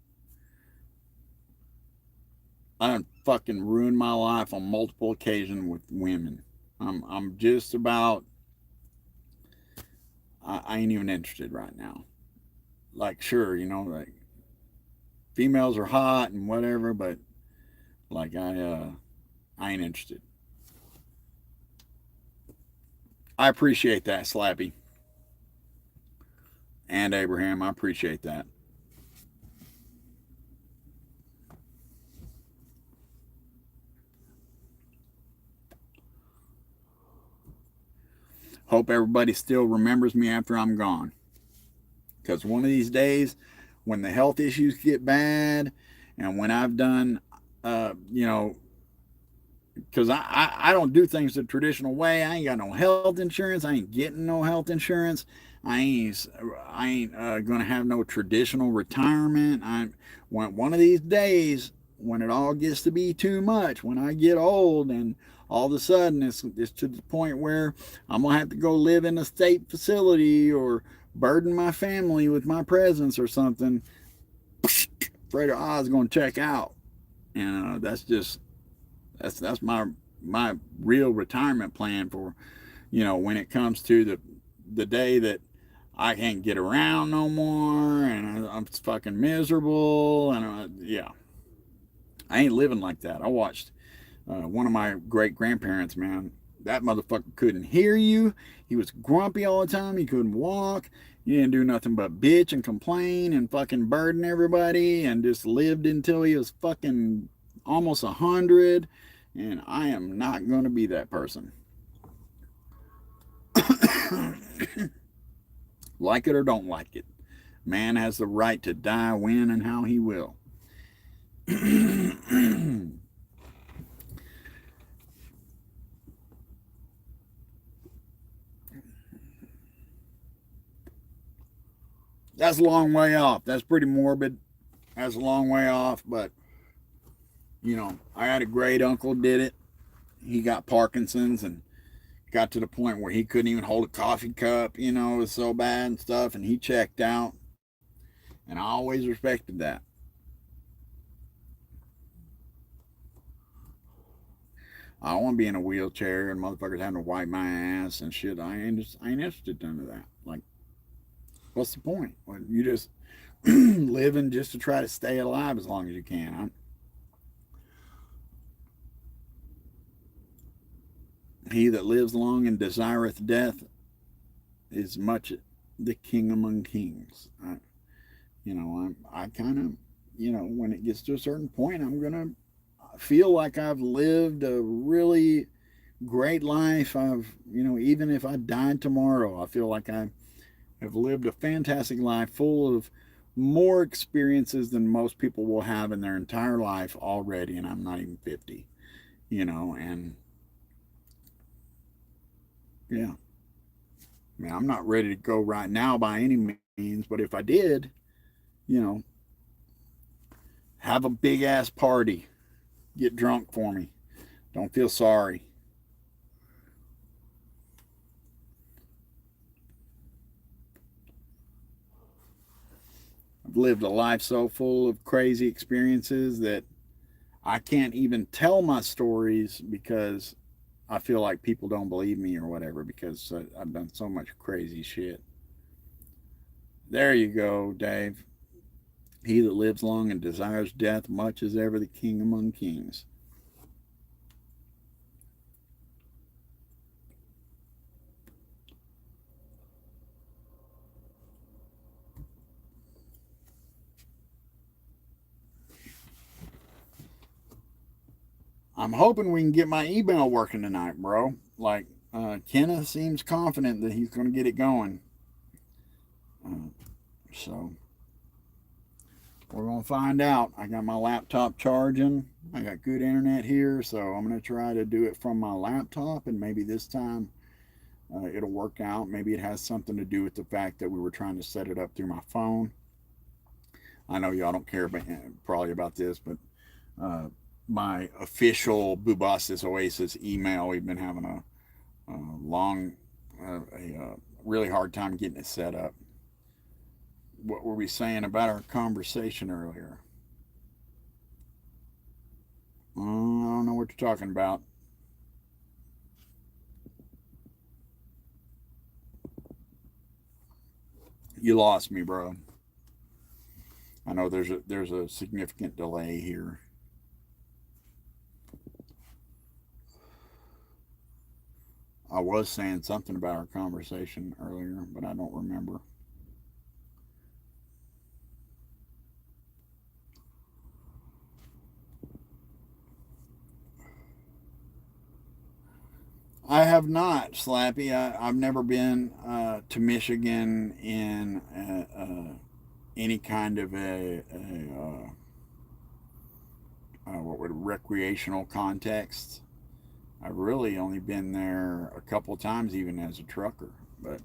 I done fucking ruined my life on multiple occasions with women. I'm just about, I ain't even interested right now. Like, sure, you know, like, females are hot and whatever, but like, I ain't interested. I appreciate that, Slappy and Abraham. I appreciate that. Hope everybody still remembers me after I'm gone. Because one of these days, when the health issues get bad, and when I've done, you know, because I don't do things the traditional way. I ain't got no health insurance. I ain't getting no health insurance. I ain't gonna have no traditional retirement. I'm one of these days, when it all gets to be too much, when I get old and all of a sudden it's to the point where I'm gonna have to go live in a state facility or burden my family with my presence or something. Afraid of Oz gonna check out, and that's just that's my real retirement plan for, you know, when it comes to the day that I can't get around no more and I'm fucking miserable, and yeah, I ain't living like that. I watched one of my great grandparents, man. That motherfucker couldn't hear you. He was grumpy all the time. He couldn't walk. He didn't do nothing but bitch and complain and fucking burden everybody, and just lived until he was fucking almost 100. And I am not going to be that person. Like it or don't like it, man has the right to die when and how he will. That's a long way off. That's pretty morbid. That's a long way off, but you know, I had a great uncle did it. He got Parkinson's and got to the point where he couldn't even hold a coffee cup, you know, it was so bad and stuff, and he checked out. And I always respected that. I don't want to be in a wheelchair and motherfuckers having to wipe my ass and shit. I ain't interested in none of that. Like, what's the point? Well, you just living just to try to stay alive as long as you can. He that lives long and desireth death is much the king among kings. I kind of, you know, when it gets to a certain point, I'm gonna feel like I've lived a really great life. You know, even if I died tomorrow, I feel like I have lived a fantastic life full of more experiences than most people will have in their entire life already, and I'm not even 50, you know, and yeah. I mean, I'm not ready to go right now by any means, but if I did, you know, have a big ass party, get drunk for me. Don't feel sorry. I've lived a life so full of crazy experiences that I can't even tell my stories because I feel like people don't believe me or whatever, because I've done so much crazy shit. There you go, Dave. He that lives long and desires death much is ever the king among kings. I'm hoping we can get my email working tonight, bro. Like, Kenneth seems confident that he's going to get it going. So, We're going to find out. I got my laptop charging. I got good internet here, so I'm going to try to do it from my laptop, and maybe this time it'll work out. Maybe it has something to do with the fact that we were trying to set it up through my phone. I know y'all don't care probably about this, but my official Bubastis Oasis email, we've been having a long, a really hard time getting it set up. What were we saying about our conversation earlier? I don't know what you're talking about. You lost me, bro. I know there's a significant delay here. I was saying something about our conversation earlier, but I don't remember. I have not, Slappy. I've never been to Michigan in any kind of what would recreational context. I've really only been there a couple of times, even as a trucker. But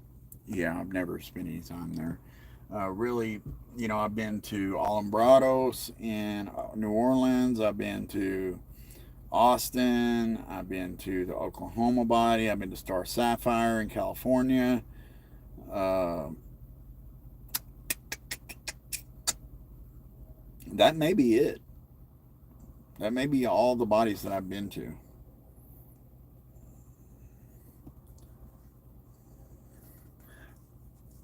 yeah, I've never spent any time there. Really, I've been to Alambrados in New Orleans. I've been to Austin. I've been to the Oklahoma body. I've been to Star Sapphire in California. Uh, that may be it. That may be all the bodies that I've been to.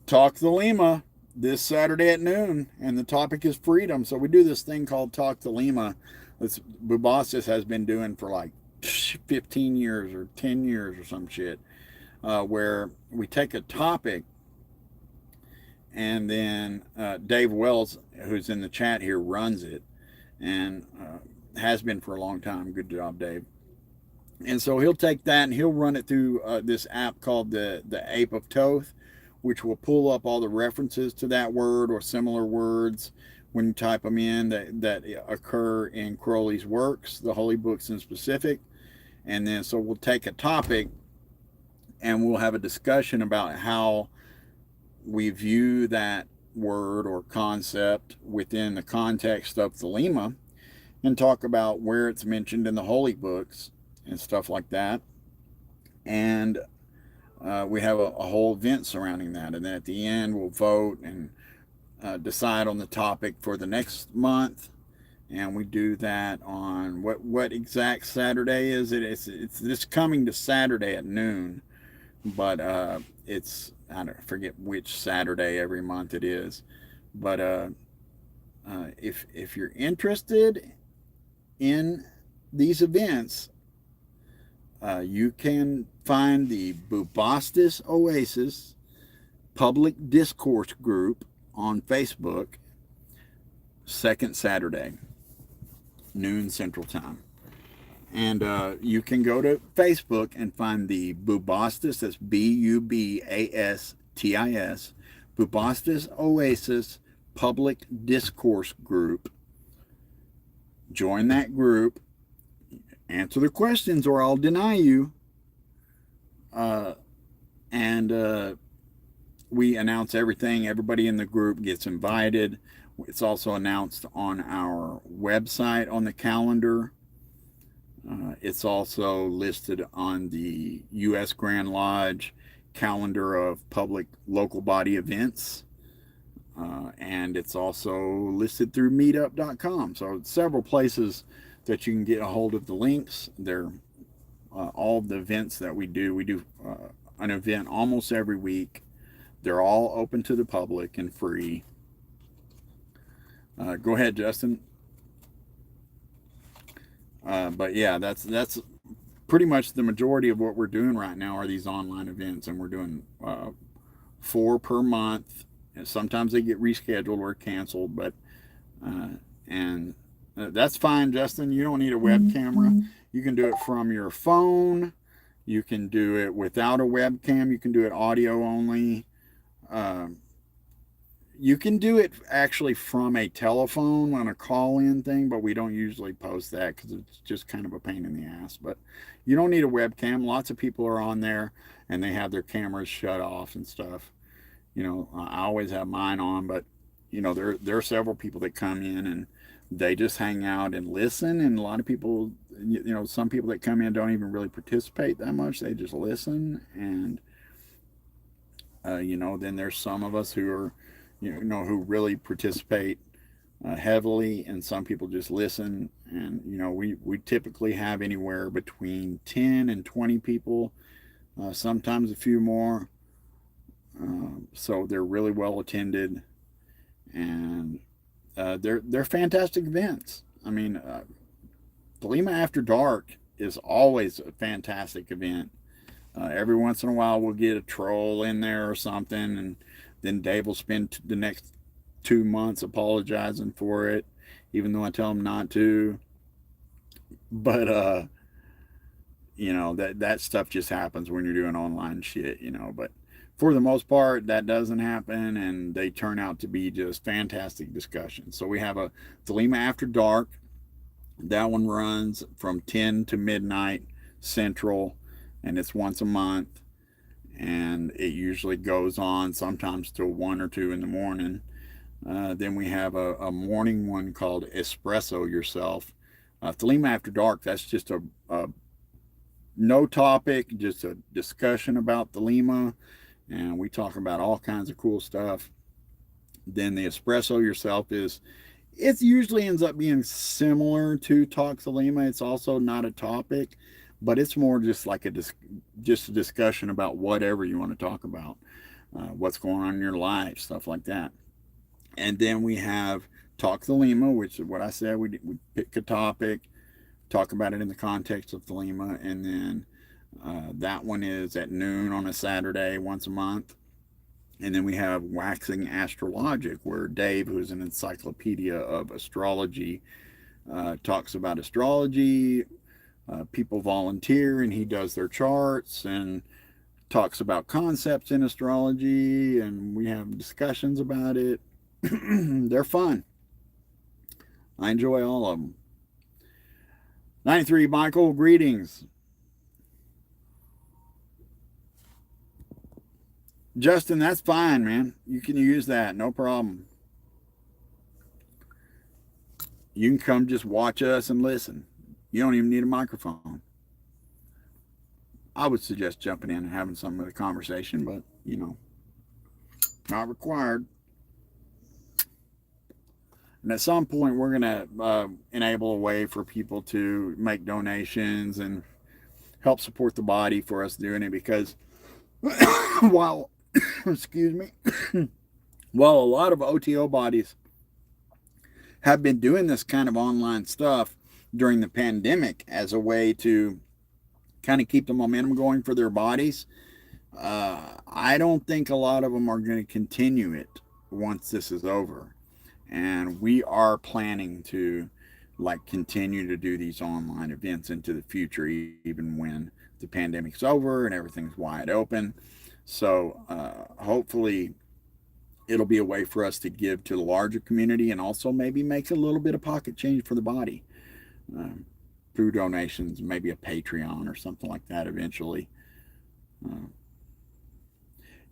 Talk the Lima this Saturday at noon, and the topic is freedom. So we do this thing called Talk to Lima. This Bubastis has been doing for like 15 years or 10 years or some shit, where we take a topic and then Dave Wells, who's in the chat here, runs it and has been for a long time. Good job, Dave. And so he'll take that and he'll run it through this app called the Ape of Thoth, which will pull up all the references to that word or similar words when you type them in that occur in Crowley's works, the holy books in specific. And then so we'll take a topic and we'll have a discussion about how we view that word or concept within the context of Thelema, and talk about where it's mentioned in the holy books and stuff like that. And we have a whole event surrounding that. And then at the end, we'll vote and decide on the topic for the next month. And we do that on what exact Saturday is it? It's this coming to Saturday at noon, but it's I don't forget which Saturday every month it is. But if you're interested in these events, you can find the Bubastis Oasis public discourse group on Facebook, second Saturday, noon Central Time. And you can go to Facebook and find the Bubastis, that's Bubastis, Bubastis Oasis public discourse group. Join that group, answer the questions or I'll deny you. And we announce everything. Everybody in the group gets invited. It's also announced on our website on the calendar. It's also listed on the U.S. Grand Lodge calendar of public local body events. And it's also listed through meetup.com. So several places that you can get a hold of the links. They're all of the events that we do. We do an event almost every week. They're all open to the public and free. Go ahead, Justin. But yeah, that's pretty much the majority of what we're doing right now are these online events, and we're doing 4 per month. And sometimes they get rescheduled or canceled, but and that's fine, Justin. You don't need a web camera. You can do it from your phone. You can do it without a webcam. You can do it audio only. You can do it actually from a telephone on a call-in thing, but we don't usually post that because it's just kind of a pain in the ass. But you don't need a webcam. Lots of people are on there and they have their cameras shut off and stuff. I always have mine on, but there are several people that come in and they just hang out and listen. And a lot of people, some people that come in don't even really participate that much. They just listen. And then there's some of us who are, who really participate heavily, and some people just listen. And we typically have anywhere between 10 and 20 people, sometimes a few more. So they're really well attended, and they're fantastic events. I mean, Thelema After Dark is always a fantastic event. Every once in a while, we'll get a troll in there or something, and then Dave will spend the next 2 months apologizing for it, even though I tell him not to. But that stuff just happens when you're doing online shit, But for the most part, that doesn't happen, and they turn out to be just fantastic discussions. So we have a Thelema After Dark. That one runs from 10 to midnight Central, and it's once a month. And it usually goes on sometimes till 1 or 2 in the morning. Then we have a morning one called Espresso Yourself. Thelema After Dark, that's just a no topic, just a discussion about Thelema, and we talk about all kinds of cool stuff. Then the Espresso Yourself it usually ends up being similar to Talk Thelema. It's also not a topic, but it's more just like just a discussion about whatever you want to talk about, what's going on in your life, stuff like that. And then we have Talk Thelema, which is what I said. We pick a topic, talk about it in the context of Thelema, and then that one is at noon on a Saturday once a month. And then we have Waxing Astrologic, where Dave, who's an encyclopedia of astrology, talks about astrology. People volunteer and he does their charts and talks about concepts in astrology, and we have discussions about it. They're fun. I enjoy all of them. 93 Michael, greetings. Justin, that's fine, man. You can use that, no problem. You can come just watch us and listen. You don't even need a microphone. I would suggest jumping in and having some of the conversation, but not required. And at some point, we're going to enable a way for people to make donations and help support the body for us doing it, because while, excuse me, while a lot of OTO bodies have been doing this kind of online stuff during the pandemic as a way to kind of keep the momentum going for their bodies, I don't think a lot of them are going to continue it once this is over. And we are planning to continue to do these online events into the future, even when the pandemic's over and everything's wide open. So hopefully it'll be a way for us to give to the larger community, and also maybe make a little bit of pocket change for the body through donations, maybe a Patreon or something like that eventually.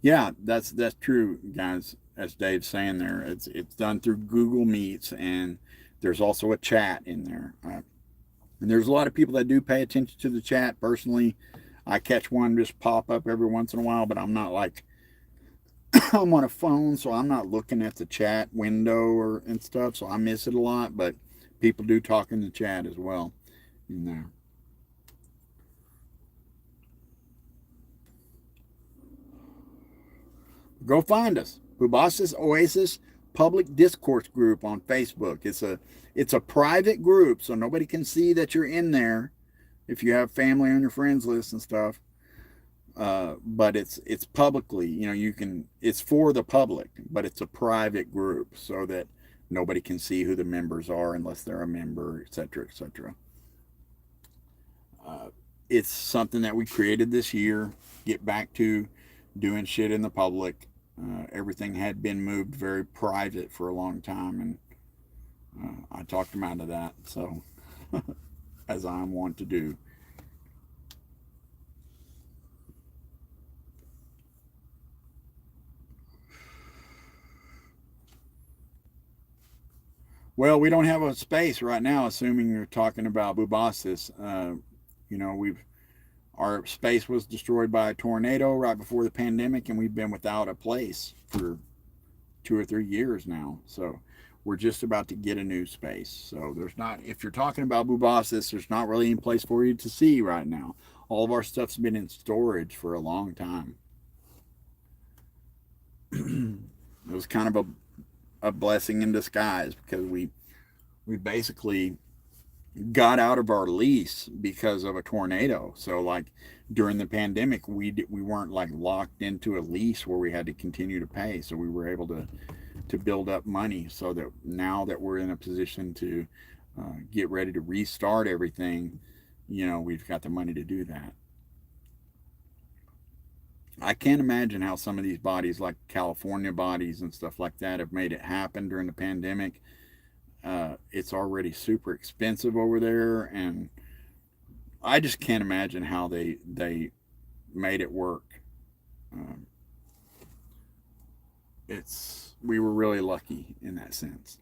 Yeah, that's true, guys. As Dave's saying there, it's done through Google Meets, and there's also a chat in there. And there's a lot of people that do pay attention to the chat. Personally, I catch one just pop up every once in a while, but I'm not I'm on a phone, so I'm not looking at the chat window and stuff, so I miss it a lot. But people do talk in the chat as well in there. Go find us. Bubastis Oasis Public Discourse Group on Facebook. It's a private group, so nobody can see that you're in there if you have family on your friends list and stuff. But it's publicly, it's for the public, but it's a private group so that nobody can see who the members are unless they're a member, etc., etc. It's something that we created this year. Get back to doing shit in the public. Everything had been moved very private for a long time, and I talked him out of that. So, as I'm wont to do. Well, we don't have a space right now, assuming you're talking about Bubastis. You know, our space was destroyed by a tornado right before the pandemic, and we've been without a place for 2 or 3 years now. So we're just about to get a new space. So there's not, if you're talking about Bubastis, there's not really any place for you to see right now. All of our stuff's been in storage for a long time. It was kind of a blessing in disguise because we basically got out of our lease because of a tornado. So like during the pandemic, we weren't like locked into a lease where we had to continue to pay. So we were able to build up money so that now that we're in a position to get ready to restart everything, you know, we've got the money to do that. I can't imagine how some of these bodies, like California bodies and stuff like that, have made it happen during the pandemic. It's already super expensive over there, and I just can't imagine how they made it work. Um, it's we were really lucky in that sense.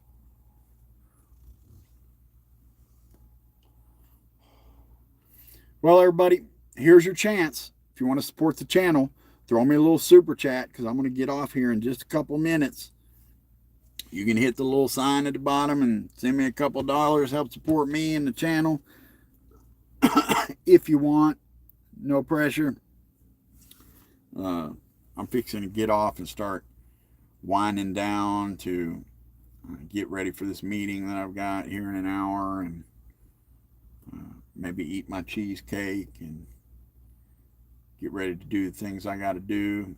Well, everybody, here's your chance. If you want to support the channel, throw me a little super chat because I'm going to get off here in just a couple minutes. You can hit the little sign at the bottom and send me a couple dollars, help support me and the channel if you want. No pressure. I'm fixing to get off and start winding down to get ready for this meeting that I've got here in an hour, and maybe eat my cheesecake and get ready to do the things I got to do,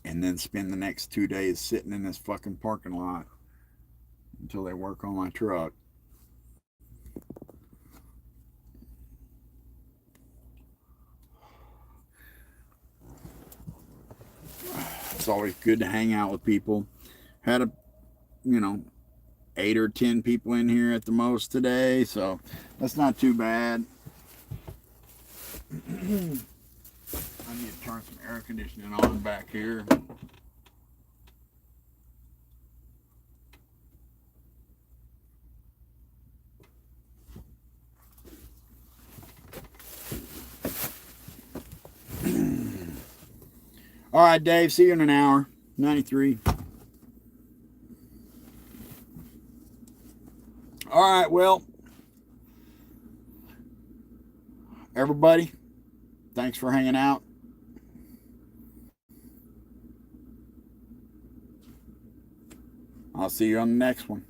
and then spend the next 2 days sitting in this fucking parking lot until they work on my truck. It's always good to hang out with people. Had a, you know, 8 or 10 people in here at the most today, so that's not too bad. I need to turn some air conditioning on back here. All right, Dave, see you in an hour. 93. All right, well, everybody, thanks for hanging out. I'll see you on the next one.